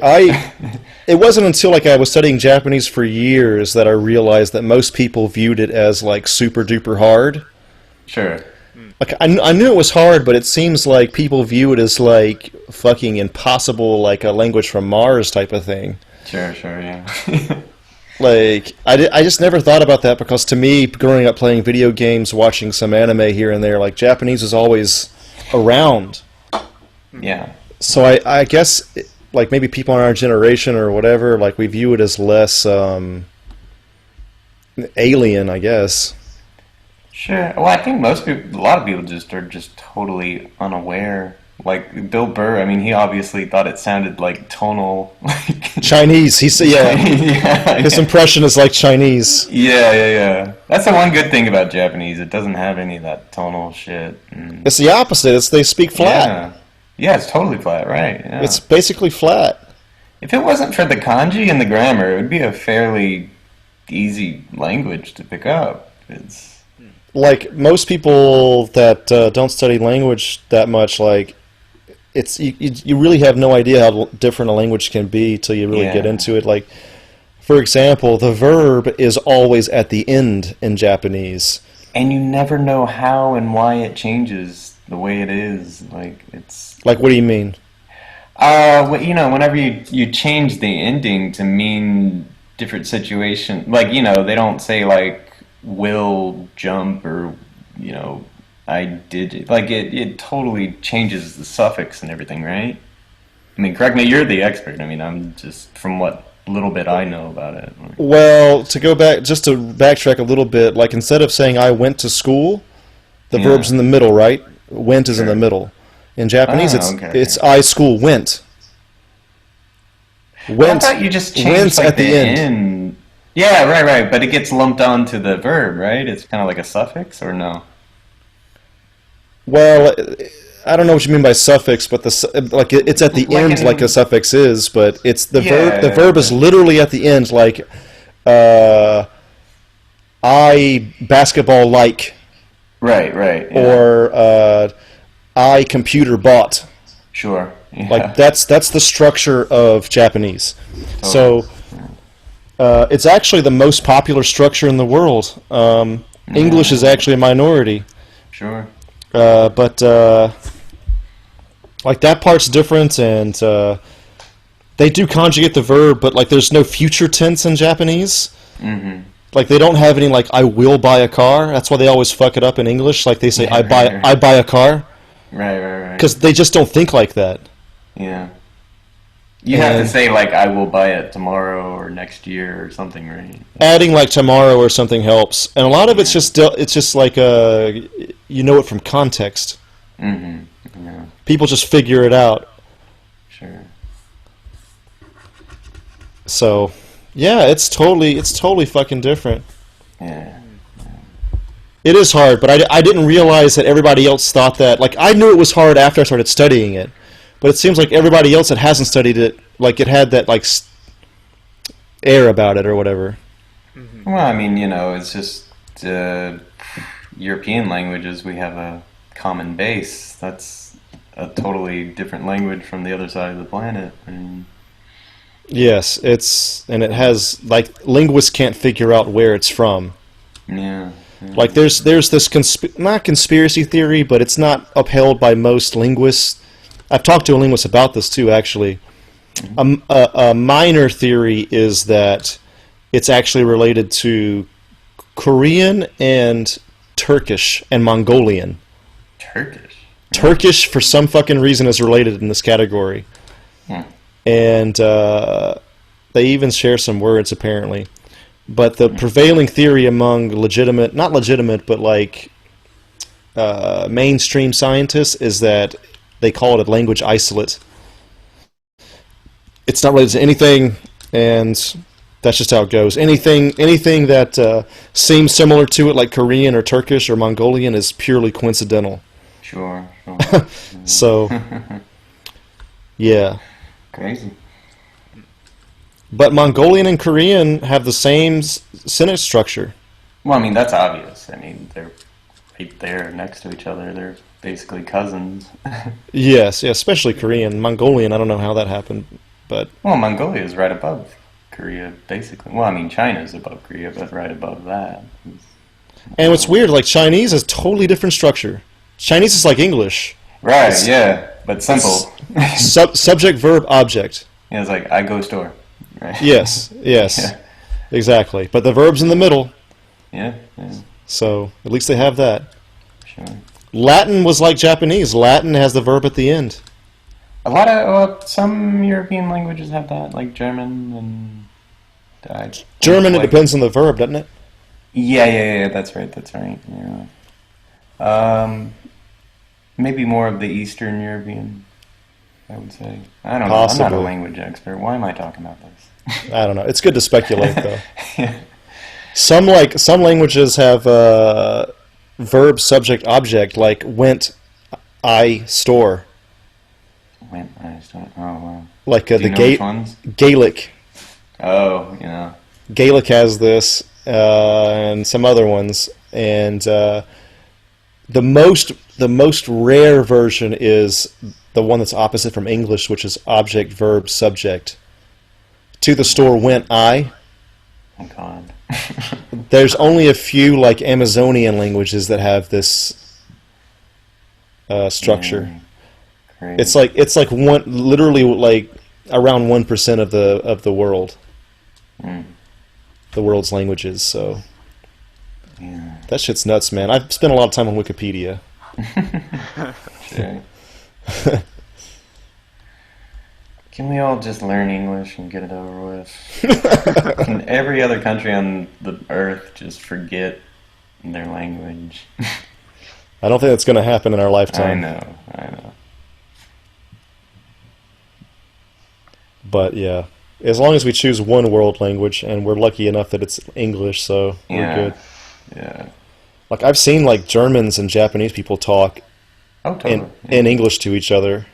It wasn't until like I was studying Japanese for years that I realized that most people viewed it as like super duper hard. Sure. Like I knew it was hard, but it seems like people view it as like fucking impossible, like a language from Mars type of thing. Sure, yeah. Like I just never thought about that because to me, growing up playing video games, watching some anime here and there, like Japanese is always around. Yeah. So I guess, like, maybe people in our generation or whatever, like, we view it as less alien, I guess. Sure. Well, I think a lot of people are just totally unaware. Like, Bill Burr, I mean, he obviously thought it sounded like tonal. Chinese, he said, yeah. His impression is like Chinese. Yeah. That's the one good thing about Japanese. It doesn't have any of that tonal shit. It's the opposite. They speak flat. Yeah, it's totally flat, right? Yeah. It's basically flat. If it wasn't for the kanji and the grammar, it would be a fairly easy language to pick up. It's like most people that don't study language that much, like it's you really have no idea how different a language can be till you really get into it. Like, for example, the verb is always at the end in Japanese, and you never know how and why it changes the way it is. Like, it's like, what do you mean? Well, you know, whenever you change the ending to mean different situation, like, you know, they don't say like will jump or, you know, I did it. Like, it totally changes the suffix and everything, right? I mean, correct me, you're the expert. I mean, I'm just from what little bit I know about it. Well, to go back, just to backtrack a little bit, like instead of saying I went to school, the verb's in the middle, right? Went is in the middle. In Japanese, it's I school went. Went. I thought you just changed like, at the end. Yeah, right. But it gets lumped onto the verb, right? It's kind of like a suffix, or no? Well, I don't know what you mean by suffix, but it's at the end, like a suffix is. But it's the verb. The verb is literally at the end, like I basketball like. Right. Yeah. Or I computer bought. Sure. Yeah. Like that's the structure of Japanese. Totally. So it's actually the most popular structure in the world. English is actually a minority. Sure. But like that part's different, and they do conjugate the verb, but like there's no future tense in Japanese. Mm-hmm. Like they don't have any like I will buy a car. That's why they always fuck it up in English. Like they say I buy a car. Right. Because they just don't think like that. Yeah. You have to say like I will buy it tomorrow or next year or something, right? Adding like tomorrow or something helps, and a lot of it's just like you know it from context. Mm-hmm. Yeah. People just figure it out. Sure. So, yeah, it's totally fucking different. Yeah. It is hard, but I didn't realize that everybody else thought that. Like, I knew it was hard after I started studying it, but it seems like everybody else that hasn't studied it, like, it had that, like, air about it or whatever. Well, I mean, it's just European languages. We have a common base. That's a totally different language from the other side of the planet. And Yes, and it has, like, linguists can't figure out where it's from. yeah, Like, there's this not conspiracy theory, but it's not upheld by most linguists. I've talked to a linguist about this too, actually. A minor theory is that it's actually related to Korean and Turkish and Mongolian. Turkish. Turkish, for some fucking reason, is related in this category. Hmm. And they even share some words, apparently. But the prevailing theory among not legitimate, but like mainstream scientists is that they call it a language isolate. It's not related to anything, and that's just how it goes. Anything that seems similar to it, like Korean or Turkish or Mongolian, is purely coincidental. Sure. So, yeah. Crazy. But Mongolian and Korean have the same sentence structure. Well, I mean, that's obvious. I mean, they're right there next to each other. They're basically cousins. Yes, yeah, especially Korean. Mongolian, I don't know how that happened, but Well, Mongolia is right above Korea, basically. Well, I mean, China's above Korea, but right above that. and what's weird, like Chinese is totally different structure. Chinese is like English. Right, yeah, but simple. Subject, verb, object. Yeah, it's like, I go store. Right? Yes, yes, Yeah. exactly. But the verb's in the middle, Yeah, so at least they have that. sure. Latin was like Japanese. Latin has the verb at the end. A lot of, some European languages have that, like German and... German, it like, depends on the verb, doesn't it? Yeah, that's right, yeah. Maybe more of the Eastern European, I would say. I don't know, I'm not a Possibly. language expert. Why am I talking about this? I don't know. It's good to speculate, though. Yeah. Some languages have verb, subject, object, like went, I store. I just don't... Oh, wow. Like Do the you know which ones? Gaelic. Oh, yeah. Gaelic has this, and some other ones, and the most rare version is the one that's opposite from English, which is object, verb, subject. To the store went I. Oh, God. There's only a few like Amazonian languages that have this structure. Yeah, crazy. It's like one literally like around 1% of the world. Mm. The world's languages, so Yeah. that shit's nuts, man. I've spent a lot of time on Wikipedia. Sure. Can we all just learn English and get it over with? Can every other country on the earth just forget their language? I don't think that's going to happen in our lifetime. I know. But yeah, as long as we choose one world language, and we're lucky enough that it's English, so we're Yeah. good. Yeah. Like I've seen like Germans and Japanese people talk Oh, totally. in English to each other.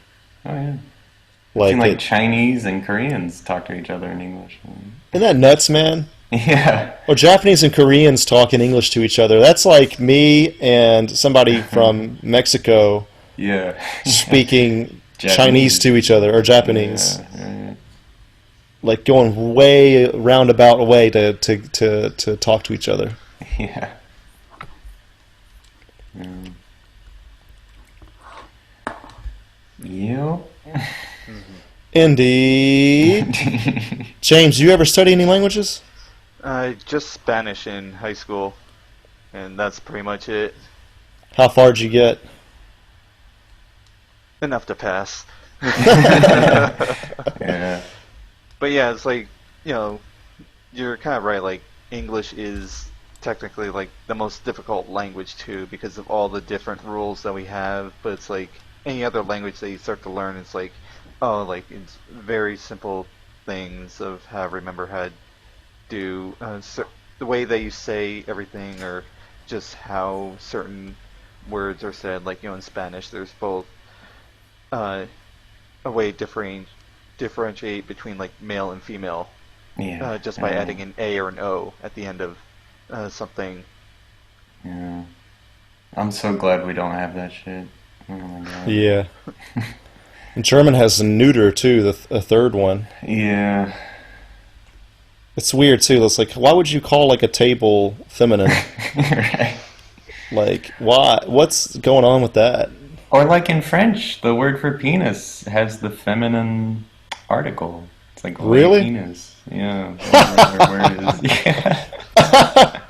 Oh, yeah. Like, Seem like Chinese and Koreans talk to each other in English. isn't that nuts, man? Yeah. Or Japanese and Koreans talk in English to each other. That's like me and somebody from Mexico Yeah. speaking Japanese. Chinese to each other, or Japanese. Yeah. Like going way roundabout way to talk to each other. Yeah. Mm. Yep. Indeed. James, you ever study any languages? Just Spanish in high school, and that's pretty much it. How far did you get? Enough to pass. Yeah. But yeah, it's like, you're kind of right, like, English is technically, like, the most difficult language, too, because of all the different rules that we have, but it's like, any other language that you start to learn, it's like, oh, like, it's very simple things of how to remember how to do the way that you say everything, or just how certain words are said. Like, in Spanish, there's both uh, a way to differentiate between like male and female, Yeah. just by adding an A or an O at the end of something. Yeah. I'm so glad we don't have that shit. Oh my god. Yeah. And German has a neuter too, a third one. Yeah. It's weird too. It's like, why would you call like a table feminine? Right. Like, why? What's going on with that? Or like in French, the word for penis has the feminine article. It's like le Really? penis. Yeah. Whatever word is. Yeah.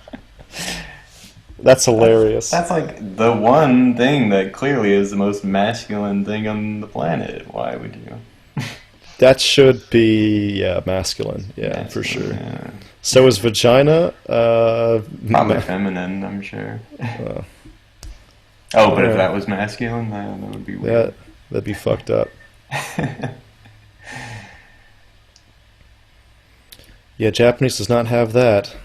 That's hilarious. That's like the one thing that clearly is the most masculine thing on the planet. Why would you? That should be, yeah, masculine. Yeah, for sure. Yeah. So is vagina. Probably feminine, I'm sure. Uh, Oh, but if yeah. that was masculine, that would be weird. that'd be fucked up. Yeah, Japanese does not have that.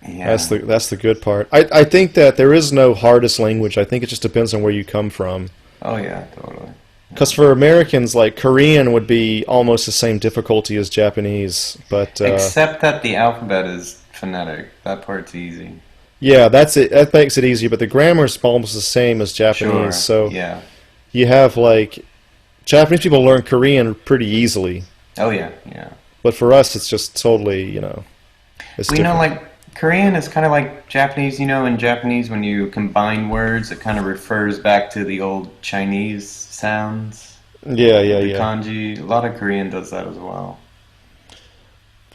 Yeah. That's the good part. I think that there is no hardest language. I think it just depends on where you come from. Oh yeah, totally. Because for Americans, like Korean would be almost the same difficulty as Japanese, but Except that the alphabet is phonetic. That part's easy. yeah, that's it. That makes it easier. But the grammar is almost the same as Japanese. Sure. So Yeah. you have like Japanese people learn Korean pretty easily, Oh yeah. Yeah. but for us, it's just totally, it's Well, different. like Korean is kind of like Japanese. In Japanese, when you combine words, it kind of refers back to the old Chinese sounds. Yeah, yeah, The yeah. kanji. A lot of Korean does that as well.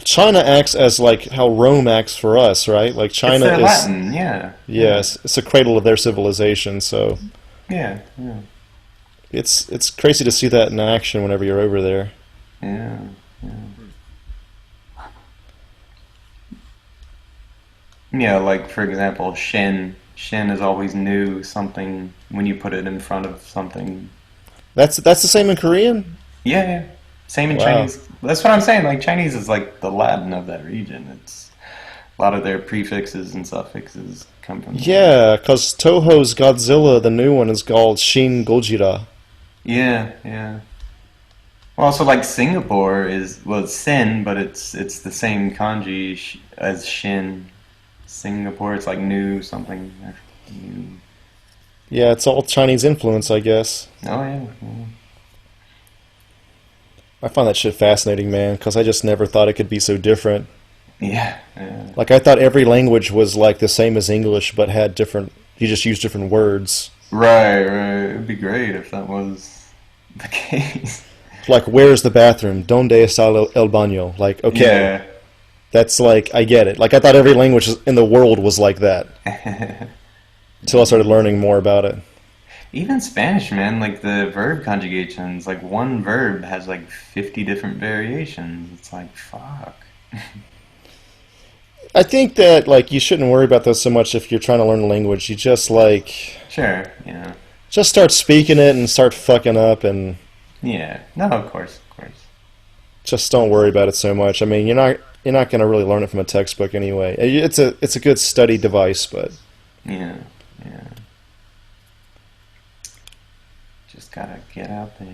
China acts as like how Rome acts for us, right? Like China It's their is, Latin. Yeah. yes, it's a cradle of their civilization. So Yeah. Yeah. it's crazy to see that in action whenever you're over there. Yeah. Yeah, like for example, shin. Shin is always new something when you put it in front of something. That's the same in Korean? Yeah, yeah. Same in Wow. Chinese. That's what I'm saying. Like Chinese is like the Latin of that region. It's a lot of their prefixes and suffixes come from. Yeah, because Toho's Godzilla, the new one, is called Shin Gojira. Yeah, yeah. Well, also like Singapore it's sin, but it's the same kanji as shin. Singapore, it's like new something. New. Yeah, it's all Chinese influence, I guess. Oh yeah. Yeah. I find that shit fascinating, man, because I just never thought it could be so different. Yeah, yeah. Like, I thought every language was like the same as English, but had different, you just use different words. Right, right. It'd be great if that was the case. Like, where's the bathroom? Donde está el baño? Like, okay, Yeah. that's like, I get it. Like, I thought every language in the world was like that, until I started learning more about it. Even Spanish, man, like the verb conjugations, like one verb has like 50 different variations. It's like, fuck. I think that, like, you shouldn't worry about those so much if you're trying to learn a language. You just, like, Sure, yeah. just start speaking it and start fucking up and Yeah. No, of course, of course. just don't worry about it so much. I mean, you're not going to really learn it from a textbook anyway. It's a good study device, but Yeah, yeah. Just gotta get out there.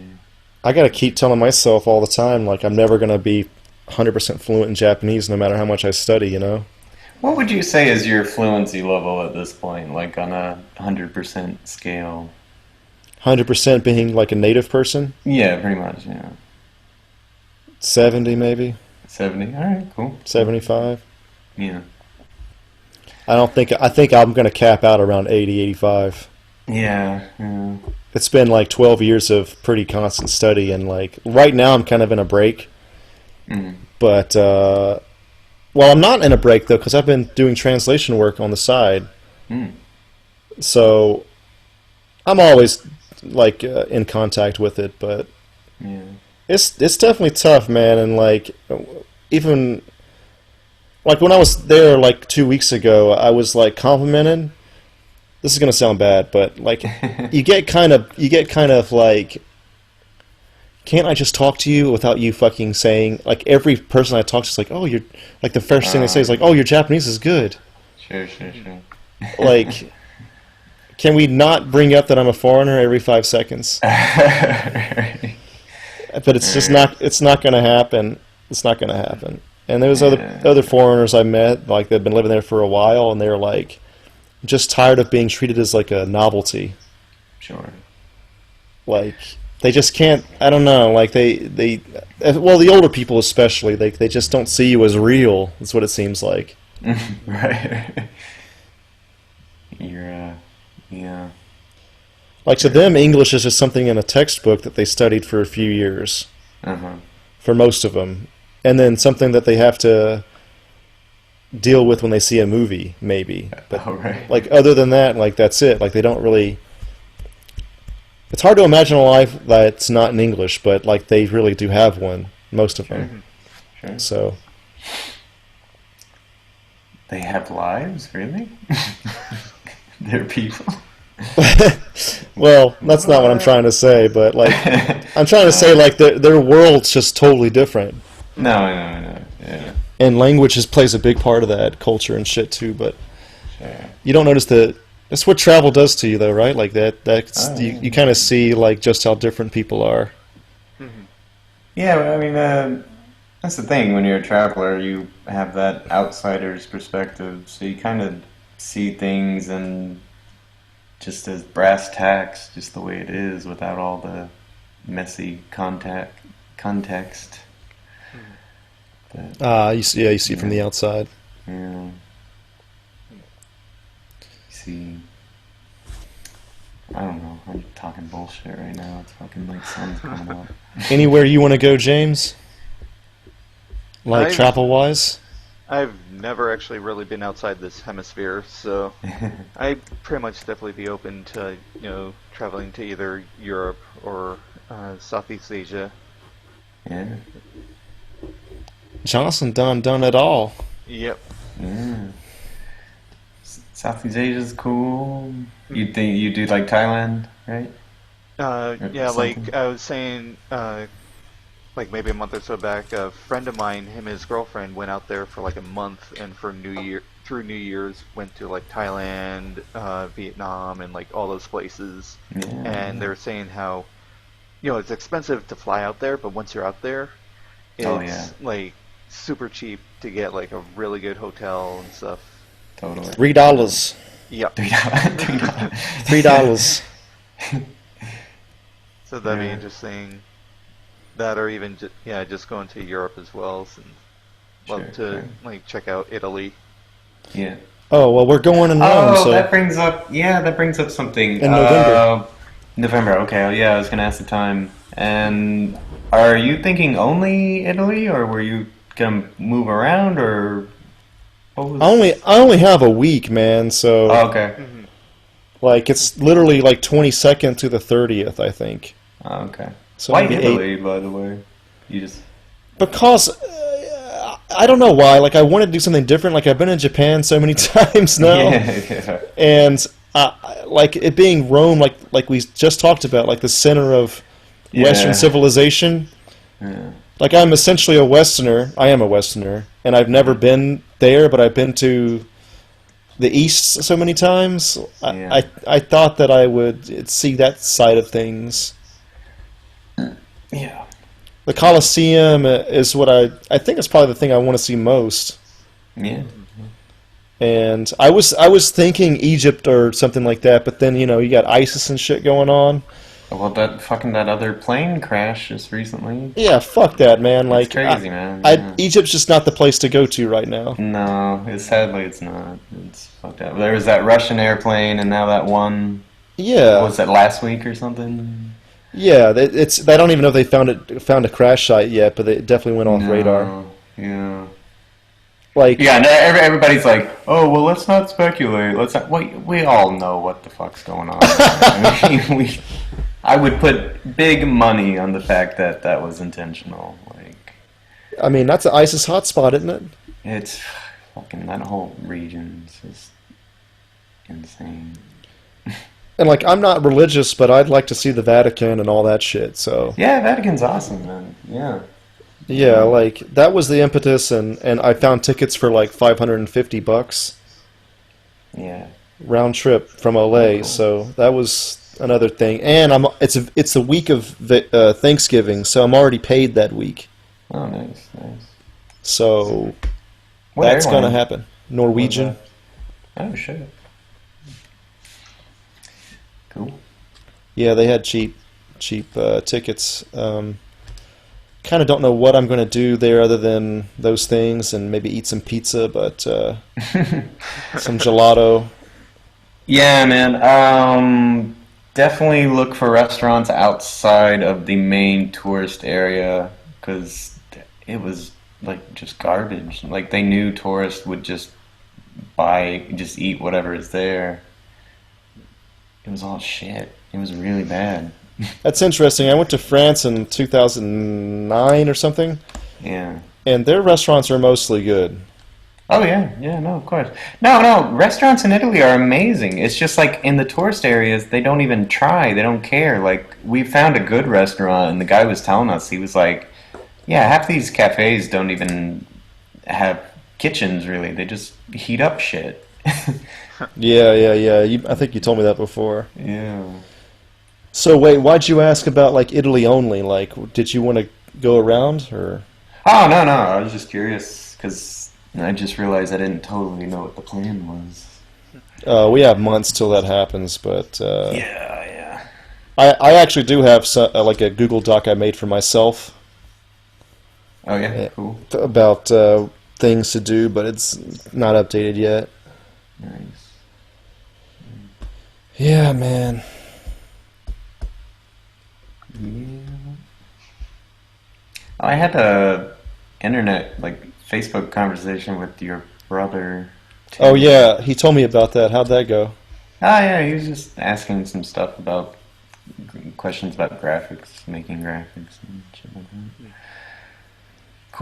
I got to keep telling myself all the time, like, I'm never going to be 100% fluent in Japanese no matter how much I study. What would you say is your fluency level at this point, like on a 100% scale? 100% being like a native person, Yeah, pretty much, yeah. 70 maybe, 70? Alright, cool. 75. Yeah. I think I'm going to cap out around 80, 85. Yeah, yeah. It's been like 12 years of pretty constant study, and like right now I'm kind of in a break. Mm. But well, I'm not in a break though because I've been doing translation work on the side. Mm. So I'm always like in contact with it, but Yeah. it's definitely tough, man. And like even like when I was there like 2 weeks ago, I was like complimented. This is gonna sound bad, but like you get kind of like can't I just talk to you without you fucking saying, like, every person I talk to is like, oh, you're, like, the first thing they say is like, oh, your Japanese is good. Sure, sure, sure. Like, can we not bring up that I'm a foreigner every 5 seconds? Right. But it's just not, it's not going to happen. It's not going to happen. And there was other foreigners I met, like, they've been living there for a while, and they're like, just tired of being treated as like a novelty. Sure. Like, they just can't, I don't know, like, well, the older people especially, they just don't see you as real, is what it seems like. Right. Yeah. Like, to them, English is just something in a textbook that they studied for a few years. Uh-huh. For most of them. And then something that they have to deal with when they see a movie, maybe. But, right. like, other than that, like, that's it. Like, they don't really... It's hard to imagine a life that's not in English, but, like, they really do have one, most of them. Sure. So... They have lives, really? They're people. Well, that's not what I'm trying to say, but, like, I'm trying to say, like, their world's just totally different. No, I know, yeah. And language plays a big part of that, culture and shit, too, but Sure. you don't notice that's what travel does to you, though, right? Like, you kind of see, like, just how different people are. Yeah, I mean, that's the thing. When you're a traveler, you have that outsider's perspective, so you kind of see things and just as brass tacks, just the way it is, without all the messy context. But, You see it from the outside. yeah. See, I don't know. I'm talking bullshit right now. It's fucking like sun's coming up. Anywhere you want to go, James? Like, I've- travel-wise? I've never actually really been outside this hemisphere, so I'd pretty much definitely be open to, traveling to either Europe or Southeast Asia. Yeah. Johnson done it all. Yep. Yeah. Southeast Asia's cool. You think you do like Thailand, right? Yeah, like something. I was saying, like maybe a month or so back, a friend of mine, him and his girlfriend went out there for like a month, and for through New Year's, went to like Thailand, Vietnam, and like all those places. Yeah. And they were saying how, it's expensive to fly out there, but once you're out there, it's Oh, yeah. like super cheap to get like a really good hotel and stuff. Totally. $3. Yep. $3. $3. So that'd be Yeah. interesting. That, or even just going to Europe as well. Since love Sure, to sure. like check out Italy. Yeah. Oh, well, we're going in Rome, Oh, so... that brings up something. In November. November, okay. Oh, yeah, I was going to ask the time. And are you thinking only Italy, or were you going to move around, or what was... I only have a week, man, so... Oh, okay. Like, it's literally like 22nd to the 30th, I think. Oh, okay. So Why maybe Italy, by the way? You just... Because I don't know why. Like, I wanted to do something different. Like, I've been in Japan so many times now, Yeah. and like it being Rome, like we just talked about, like the center of Western Yeah. civilization. Yeah. Like, I'm essentially a Westerner. I am a Westerner, and I've never been there, but I've been to the East so many times. Yeah. I thought that I would see that side of things. Yeah. The Colosseum is what I think it's probably the thing I want to see most. Yeah. And I was thinking Egypt or something like that, but then you got ISIS and shit going on. Well, that other plane crash just recently. Yeah, fuck that, man. Like, crazy, man. Yeah. Egypt's just not the place to go to right now. No, sadly it's not. It's fucked up. There was that Russian airplane, and now that one. Yeah, Was that last week or something? yeah. I don't even know if they found a crash site yet, but it definitely went off No, radar. Yeah. Like, Yeah, no, everybody's like, oh, well, let's not speculate. Let's not. We all know what the fuck's going on. I would put big money on the fact that that was intentional. Like, I mean, that's an ISIS hotspot, isn't it? it's fucking that whole region's just insane. And like, I'm not religious, but I'd like to see the Vatican and all that shit. So Yeah, Vatican's awesome, man. Yeah. yeah, like that was the impetus, and I found tickets for like $550 Yeah. round trip from Oh, LA. cool. So that was another thing. And it's the week of Thanksgiving, so I'm already paid that week. Oh, nice, nice. So What that's gonna airline happen. was Norwegian. that? Oh, shit. Cool. Yeah, they had cheap tickets. Kind of don't know what I'm going to do there other than those things and maybe eat some pizza, but some gelato. Yeah, man. Definitely look for restaurants outside of the main tourist area because it was like just garbage. Like they knew tourists would just eat whatever is there. It was all shit. It was really bad. That's interesting. I went to France in 2009 or something, Yeah. and their restaurants are mostly good. Oh yeah, yeah, no, of course. No, no, restaurants in Italy are amazing. It's just like in the tourist areas, they don't even try. They don't care. Like we found a good restaurant and the guy was telling us, he was like, "Yeah, half these cafes don't even have kitchens really. They just heat up shit." Yeah, yeah, yeah. I think you told me that before. Yeah. So wait, why'd you ask about like Italy only? Like, did you want to go around or? Oh, no, no. I was just curious because I just realized I didn't totally know what the plan was. We have months till that happens, but Yeah, yeah. I actually do have like a Google Doc I made for myself Oh yeah, uh, cool. about things to do, but it's not updated yet. Nice. Yeah, man. Yeah. I had a internet like Facebook conversation with your brother Oh too. yeah, he told me about that. How'd that go? Oh yeah, he was just asking some stuff about questions about graphics, making graphics and shit like that.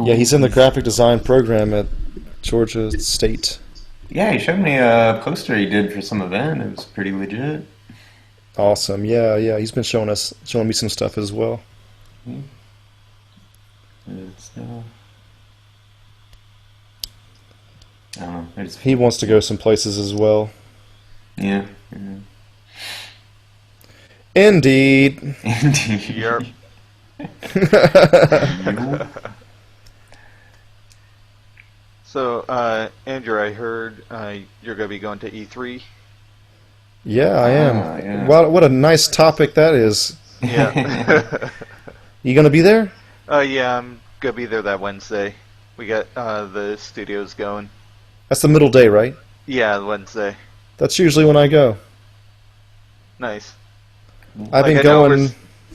Yeah, Cool. he's in the graphic design program at Georgia State. Yeah, he showed me a poster he did for some event. It was pretty legit. Awesome. Yeah, yeah. He's been showing me some stuff as well. Yeah, it's, I don't know. It's, He wants to go some places as well. yeah. Yeah. Indeed. Yep. Indeed. You? So, Andrew, I heard you're going to be going to E3. Yeah, I Ah, am. yeah. Wow, what a nice topic that is. Yeah. You gonna be there? Yeah, I'm going to be there that Wednesday. We got the studios going. That's the middle day, right? Yeah, Wednesday. That's usually when I go. Nice. I've Like, been I know going.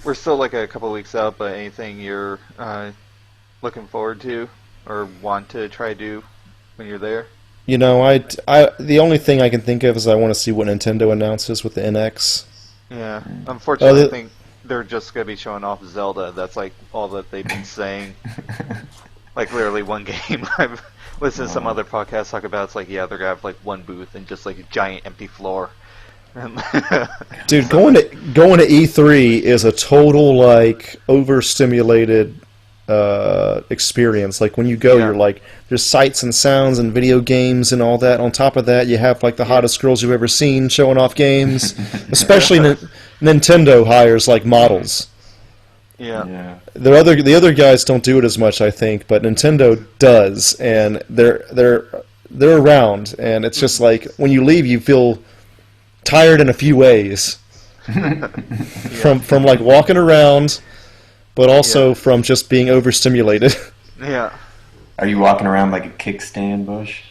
we're still like a couple weeks out, but anything you're looking forward to or want to try to do when you're there? You know, the only thing I can think of is I want to see what Nintendo announces with the NX. Yeah. Unfortunately, I the, think they're just going to be showing off Zelda. That's like all that they've been saying. Like literally one game. I've listened to some Oh. other podcasts talk about. It's like yeah, they're gonna have like one booth and just like a giant empty floor. And Dude, so like going to E3 is a total like overstimulated experience. Like when you go, yeah, you're like, there's sights and sounds and video games and all that. On top of that, you have like the yeah, hottest girls you've ever seen showing off games. Especially Nintendo hires like models. yeah, Yeah. The other guys don't do it as much, I think, but Nintendo does, and they're around, and it's just like when you leave, you feel tired in a few ways yeah, from like walking around, but yeah, also from just being overstimulated. yeah. Are you walking around like a kickstand bush?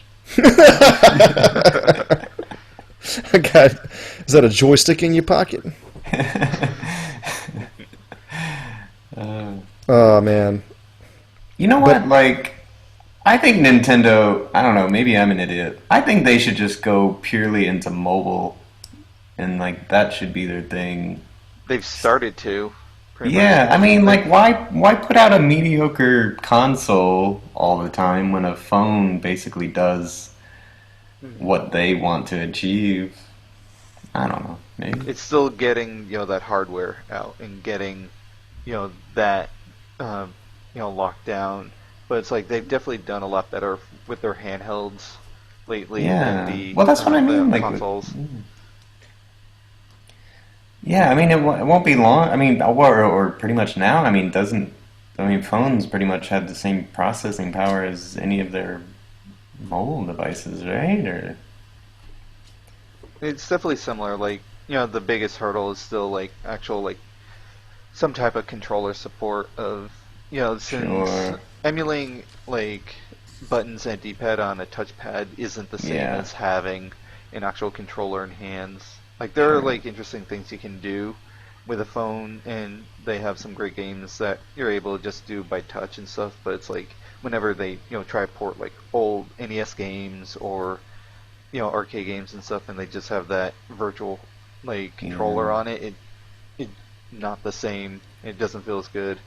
God, is that a joystick in your pocket? Uh, Oh man, you know but what? Like, I think Nintendo, I don't know, maybe I'm an idiot. I think they should just go purely into mobile and like that should be their thing. They've started to pretty much. Yeah, I mean, like why put out a mediocre console all the time when a phone basically does what they want to achieve? I don't know. Maybe. It's still getting that hardware out and getting that locked down. But it's like they've definitely done a lot better with their handhelds lately than Yeah. Well, that's what I the mean. Like, consoles. yeah. I mean, it won't be long. I mean, or pretty much now. I mean, doesn't. I mean, phones pretty much have the same processing power as any of their mobile devices, right? Or It's definitely similar. Like the biggest hurdle is still like actual like some type of controller support of since sure. emulating like buttons and D-pad on a touchpad isn't the same Yeah. as having an actual controller in hands. Like there are Sure. like interesting things you can do with a phone, and they have some great games that you're able to just do by touch and stuff. But it's like whenever they try to port like old NES games or arcade games and stuff, and they just have that virtual like controller Yeah. on it, it not the same. It doesn't feel as good.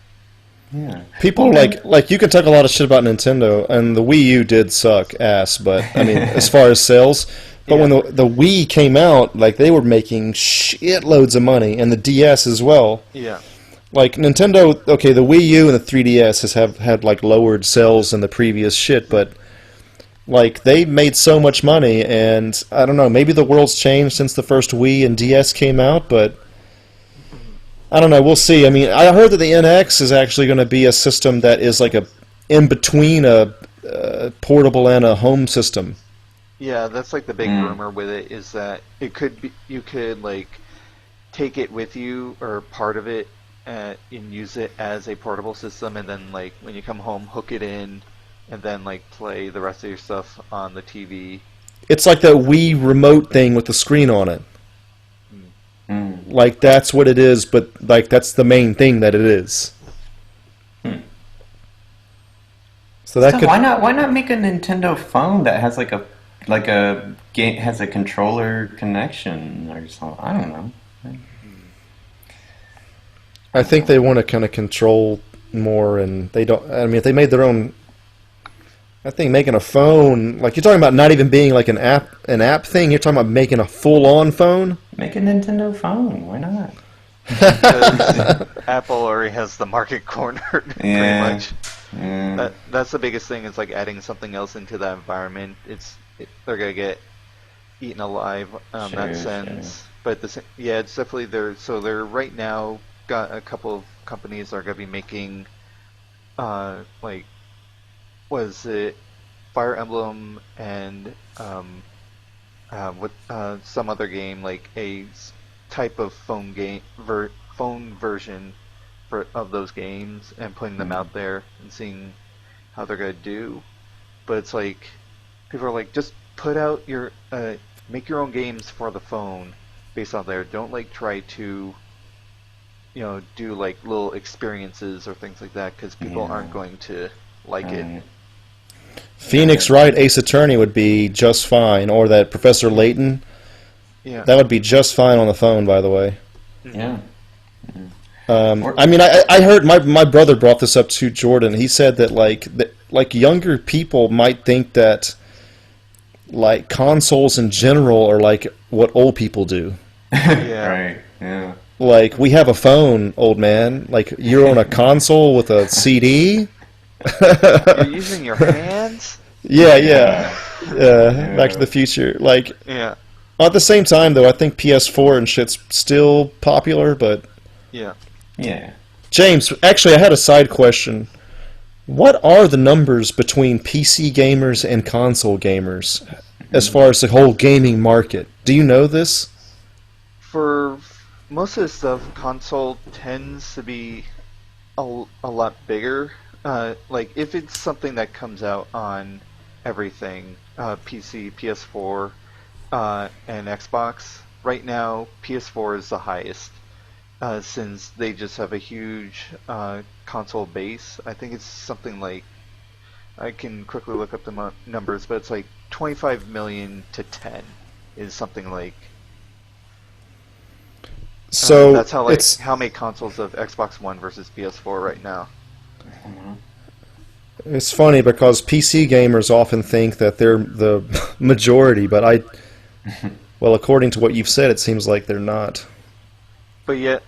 Yeah. People like you can talk a lot of shit about Nintendo, and the Wii U did suck ass, but I mean, as far as sales. But when the Wii came out, like they were making shitloads of money, and the DS as well. Yeah. Like Nintendo, okay, the Wii U and the 3DS have had like lowered sales than the previous shit, but like they made so much money, and I don't know, maybe the world's changed since the first Wii and DS came out, but I don't know, we'll see. I mean, I heard that the NX is actually going to be a system that is like a in between a portable and a home system. Yeah, that's like the big rumor with it is that it could be you could like take it with you or part of it and use it as a portable system, and then like when you come home, hook it in, and then like play the rest of your stuff on the TV. It's like that Wii remote thing with the screen on it. Mm. Like that's what it is, but like that's the main thing that it is. So that So could why not make a Nintendo phone that has like a game has a controller connection or something? I don't know. I think they want to kind of control more, and they don't. I mean, if they made their own, I think making a phone like you're talking about not even being like an app thing. You're talking about making a full-on phone. Make a Nintendo phone. Why not? Because Apple already has the market cornered pretty Yeah. much. Yeah. That's the biggest thing. Is like adding something else into that environment. They're gonna get eaten alive on Sure, that sense. But yeah, it's definitely there. So they're right now got a couple of companies that are gonna be making, like, was it Fire Emblem and with some other game like type of phone game phone version of those games and putting them out there and seeing how they're gonna do. But it's like people are like, just put out your make your own games for the phone based on there. Don't like try to do like little experiences or things like that because people aren't going to like it. Phoenix Wright Ace Attorney would be just fine, or that Professor Layton. Yeah. That would be just fine on the phone, by the way. Yeah. I mean, I heard my brother brought this up to Jordan. He said that like younger people might think that like consoles in general are like what old people do. Yeah. Right. Yeah. Like we have a phone, old man. Like you're on a console with a CD. You're using your hands? Yeah. Back to the Future. Like Yeah. at the same time, though, I think PS4 and shit's still popular. But Yeah. Yeah. James, actually, I had a side question. What are the numbers between PC gamers and console gamers as far as the whole gaming market? Do you know this? For most of the stuff, console tends to be a lot bigger. Like if it's something that comes out on everything, PC, PS4, and Xbox. Right now, PS4 is the highest, since they just have a huge console base. I think it's something like, I can quickly look up the numbers, but it's like 25 million to 10 is something like. So that's how it's how many consoles of Xbox One versus PS4 right now. it's funny because PC gamers often think that they're the majority, but Well, according to what you've said, it seems like they're not. But yet,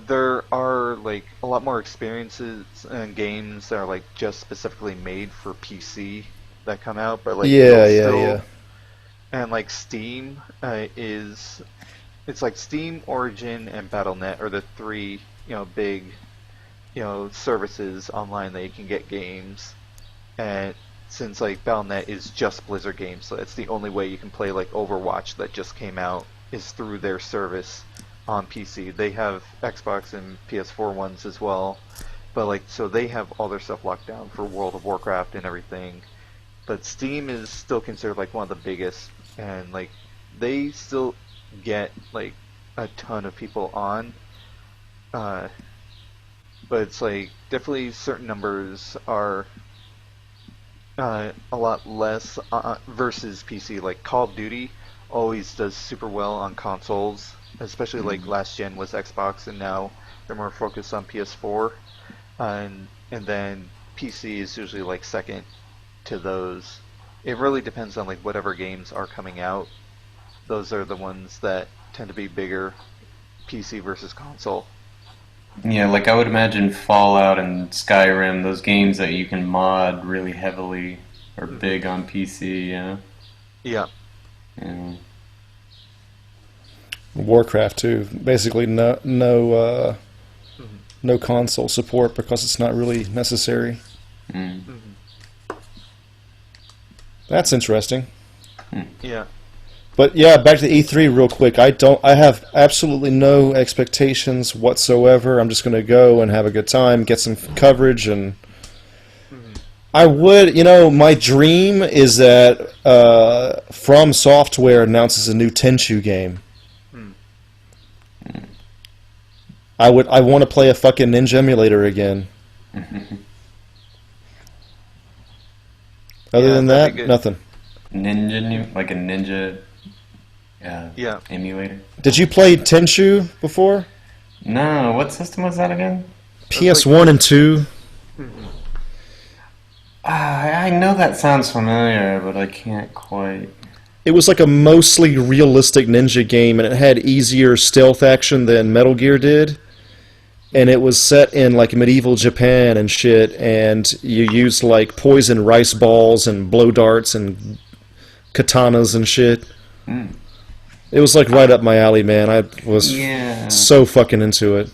there are like a lot more experiences and games that are like just specifically made for PC that come out. But like Yeah, they'll yeah, still yeah. and like Steam is it's like Steam, Origin, and BattleNet are the three big services online that you can get games. And since like BattleNet is just Blizzard games, so it's the only way you can play like Overwatch that just came out is through their service on PC. They have Xbox and PS4 ones as well, but like so they have all their stuff locked down for World of Warcraft and everything. But Steam is still considered like one of the biggest, and like they still get like a ton of people on. Uh, but it's like definitely certain numbers are a lot less versus PC. Like Call of Duty always does super well on consoles, especially like last gen was Xbox, and now they're more focused on PS4, and then PC is usually like second to those. It really depends on like whatever games are coming out. Those are the ones that tend to be bigger, PC versus console. Yeah, like I would imagine Fallout and Skyrim, those games that you can mod really heavily, are big on PC. Yeah. Yeah. Yeah. Warcraft too. Basically, Mhm. no console support because it's not really necessary. Mm. That's interesting. Yeah. But yeah, back to the E3 real quick. I have absolutely no expectations whatsoever. I'm just going to go and have a good time, get some coverage, and I would, my dream is that From Software announces a new Tenchu game. I want to play a fucking Ninja emulator again. Other than that'd that, be good. nothing. Like a ninja Yeah. emulator. Did you play Tenchu before? No, what system was that again? PS1 and 2. I know that sounds familiar, but I can't quite. It was like a mostly realistic ninja game, and it had easier stealth action than Metal Gear did. And it was set in like medieval Japan and shit, and you used like poison rice balls and blow darts and katanas and shit. It was like right up my alley, man. I was Yeah. so fucking into it.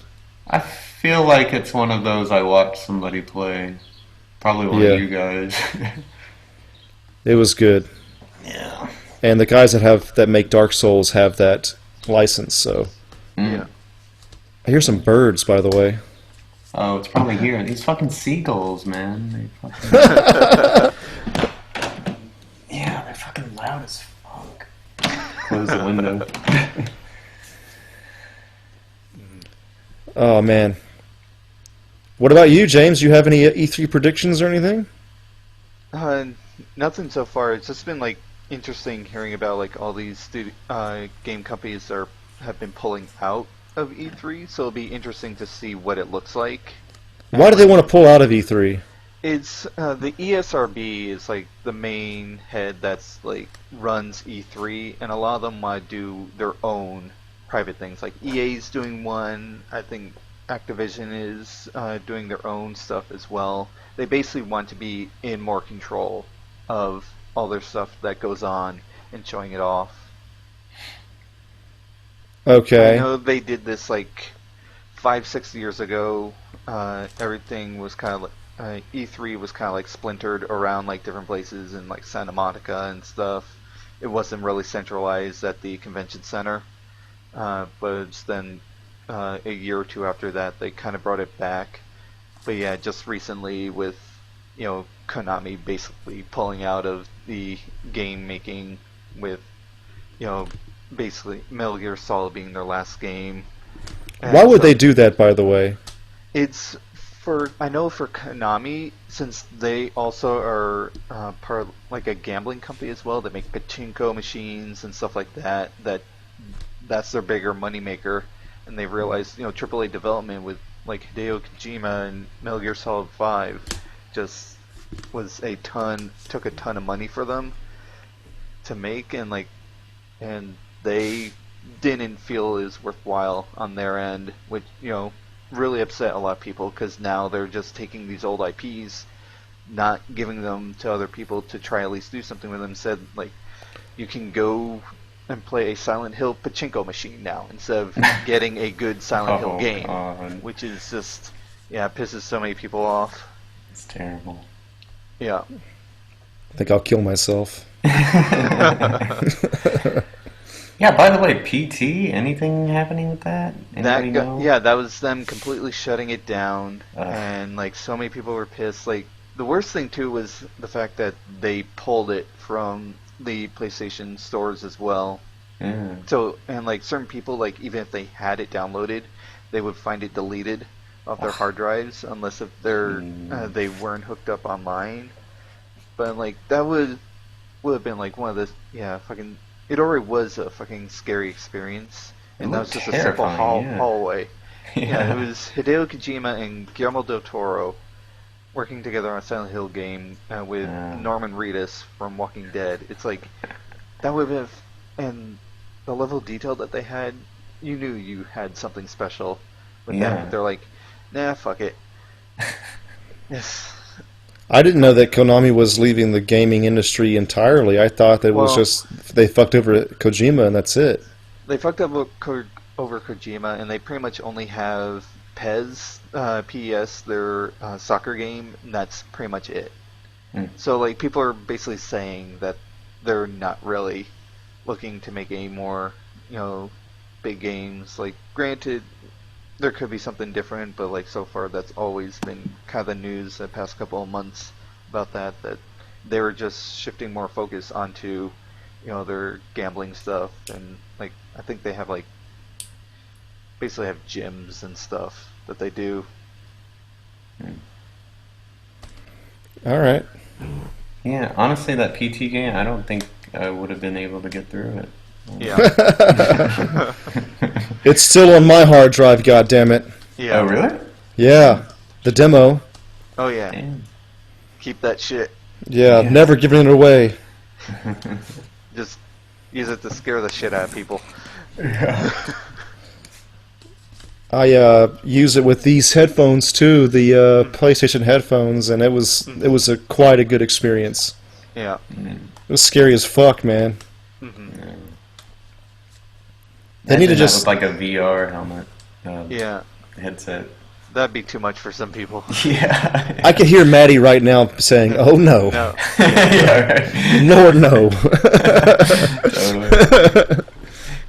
I feel like it's one of those I watched somebody play. Probably one Yeah. of you guys. It was good. Yeah. And the guys that make Dark Souls have that license, so. Yeah. I hear some birds, by the way. Oh, it's probably here. These fucking seagulls, man. They fucking... Yeah, they're fucking loud as fuck. Close the window. Oh, man. What about you, James? You have any E3 predictions or anything? Nothing so far. It's just been like interesting hearing about like all these game companies have been pulling out of E3. So it'll be interesting to see what it looks like. Why do they want to pull out of E3? It's the ESRB is like the main head that's like runs E3, and a lot of them want to do their own private things. Like EA's doing one. I think Activision is doing their own stuff as well. They basically want to be in more control of all their stuff that goes on and showing it off. Okay. I know they did this like 5-6 years ago. Everything was kind of like E3 was kind of like splintered around like different places in like Santa Monica and stuff. It wasn't really centralized at the convention center, but it's then a year or two after that they kind of brought it back. But yeah, just recently with Konami basically pulling out of the game making with basically Metal Gear Solid being their last game. Why would they do that, by the way? It's I know for Konami, since they also are part of like a gambling company as well. They make pachinko machines and stuff like that. That's their bigger moneymaker, and they realized AAA development with like Hideo Kojima and Metal Gear Solid 5 just took a ton of money for them to make, and they didn't feel is worthwhile on their end, which really upset a lot of people because now they're just taking these old IPs, not giving them to other people to try at least do something with them. Said like you can go and play a Silent Hill pachinko machine now instead of getting a good Silent Hill game, God. which is just it pisses so many people off. It's terrible. Yeah. I think I'll kill myself. Yeah, by the way, PT, anything happening with that? Anybody know? Yeah, that was them completely shutting it down, Ugh. and like so many people were pissed. Like the worst thing too was the fact that they pulled it from the PlayStation stores as well. Yeah. So and like certain people, like even if they had it downloaded, they would find it deleted off their hard drives unless if they weren't hooked up online. But like that would have been like one of the fucking. It already was a fucking scary experience, and that was just a simple hallway. Yeah, it was Hideo Kojima and Guillermo del Toro working together on a Silent Hill game with Norman Reedus from Walking Dead. It's like that would have, and the level of detail that they had, you knew you had something special with them. They're like, nah, fuck it. Yes. I didn't know that Konami was leaving the gaming industry entirely. I thought that it was just they fucked over Kojima and that's it. They fucked up over Kojima, and they pretty much only have PES, their soccer game, and that's pretty much it. So like people are basically saying that they're not really looking to make any more, big games. Like granted, there could be something different, but like so far that's always been kind of the news the past couple of months about that they were just shifting more focus onto their gambling stuff, and like I think they have like basically have gyms and stuff that they do. All right. Yeah, honestly, that PT game, I don't think I would have been able to get through it. Yeah. It's still on my hard drive, goddammit. Yeah. Oh, really? Yeah. The demo. Oh yeah. Damn. Keep that shit. Yeah, Yeah. never giving it away. Just use it to scare the shit out of people. Yeah. I use it with these headphones too, the PlayStation headphones, and it was quite a good experience. Yeah. It was scary as fuck, man. Mm-hmm. They need to just with like a VR helmet. Yeah. Headset. That'd be too much for some people. Yeah. I could hear Maddie right now saying, "Oh no, No. Yeah, right. Lord no." Totally.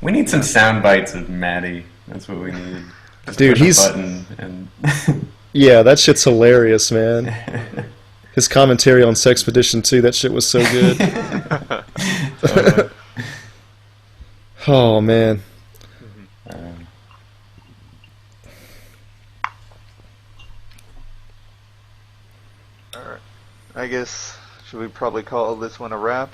We need some sound bites of Maddie. That's what we need. Just Dude, push a he's button and yeah, that shit's hilarious, man. His commentary on Sexpedition 2, that shit was so good. Totally. Oh man. Alright. I guess should we probably call this one a wrap?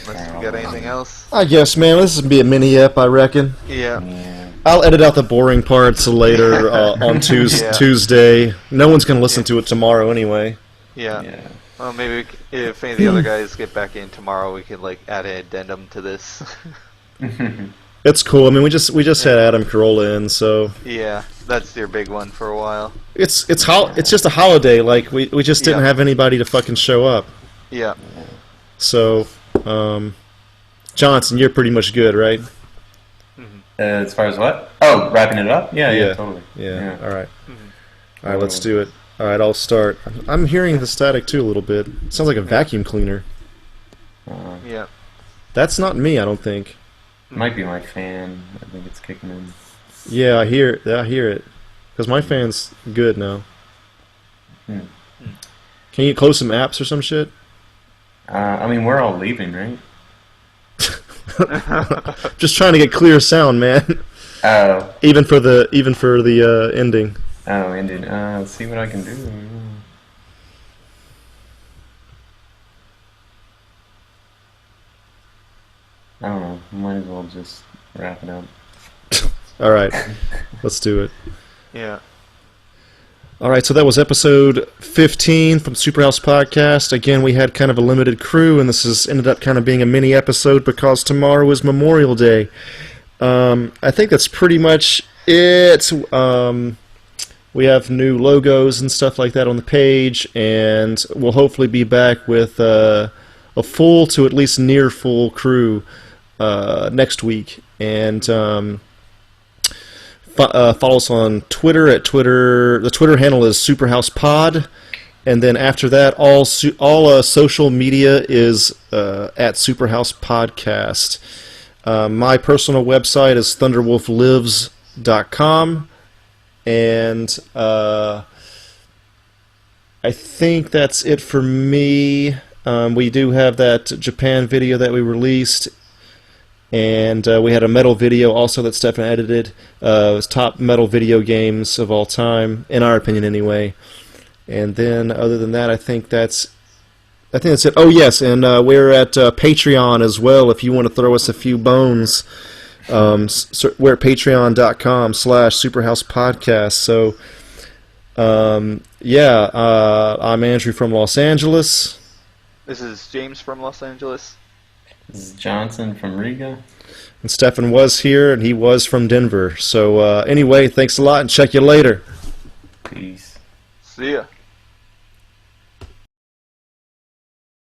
Unless we got anything else? I guess, man, this would be a mini ep, I reckon. Yeah. Yeah. I'll edit out the boring parts later on Yeah. Tuesday. No one's gonna listen to it tomorrow anyway. Yeah. Yeah. Well, maybe if any of the other guys get back in tomorrow, we could like add an addendum to this. It's cool. I mean, we just had Adam Carolla in, so Yeah, that's your big one for a while. it's just a holiday. Like we just didn't Yeah. have anybody to fucking show up. Yeah. So, Johnson, you're pretty much good, right? As far as what? Oh, wrapping it up? Yeah, Yeah. totally. Yeah. All right. All right. Let's do it. All right. I'll start. I'm hearing the static too a little bit. It sounds like a vacuum cleaner. Yeah. That's not me, I don't think. Might be my fan. I think it's kicking in. Yeah, I hear it. Because my fan's good now. Hmm. Can you close some apps or some shit? I mean, we're all leaving, right? Just trying to get clear sound, man. Oh, even for the ending. ending. Let's see what I can do. I don't know. Might as well just wrap it up. All right, let's do it. Yeah. All right, so that was episode 15 from SuperHouse Podcast. Again, we had kind of a limited crew, and this has ended up kind of being a mini episode because tomorrow is Memorial Day. I think that's pretty much it. We have new logos and stuff like that on the page, and we'll hopefully be back with a full to at least near full crew next week. And follow us on Twitter at Twitter. The Twitter handle is SuperHousePod, and then after that, all social media is at SuperHouse Podcast. My personal website is thunderwolflives.com, and I think that's it for me. We do have that Japan video that we released. And we had a metal video also that Stefan edited. It was top metal video games of all time, in our opinion anyway. And then other than that, I think that's it. Oh yes, and we're at Patreon as well if you want to throw us a few bones. We're at patreon.com/superhousepodcast. So I'm Andrew from Los Angeles. This is James from Los Angeles. This is Johnson from Riga. And Stefan was here, and he was from Denver. So anyway, thanks a lot, and check you later. Peace. See ya.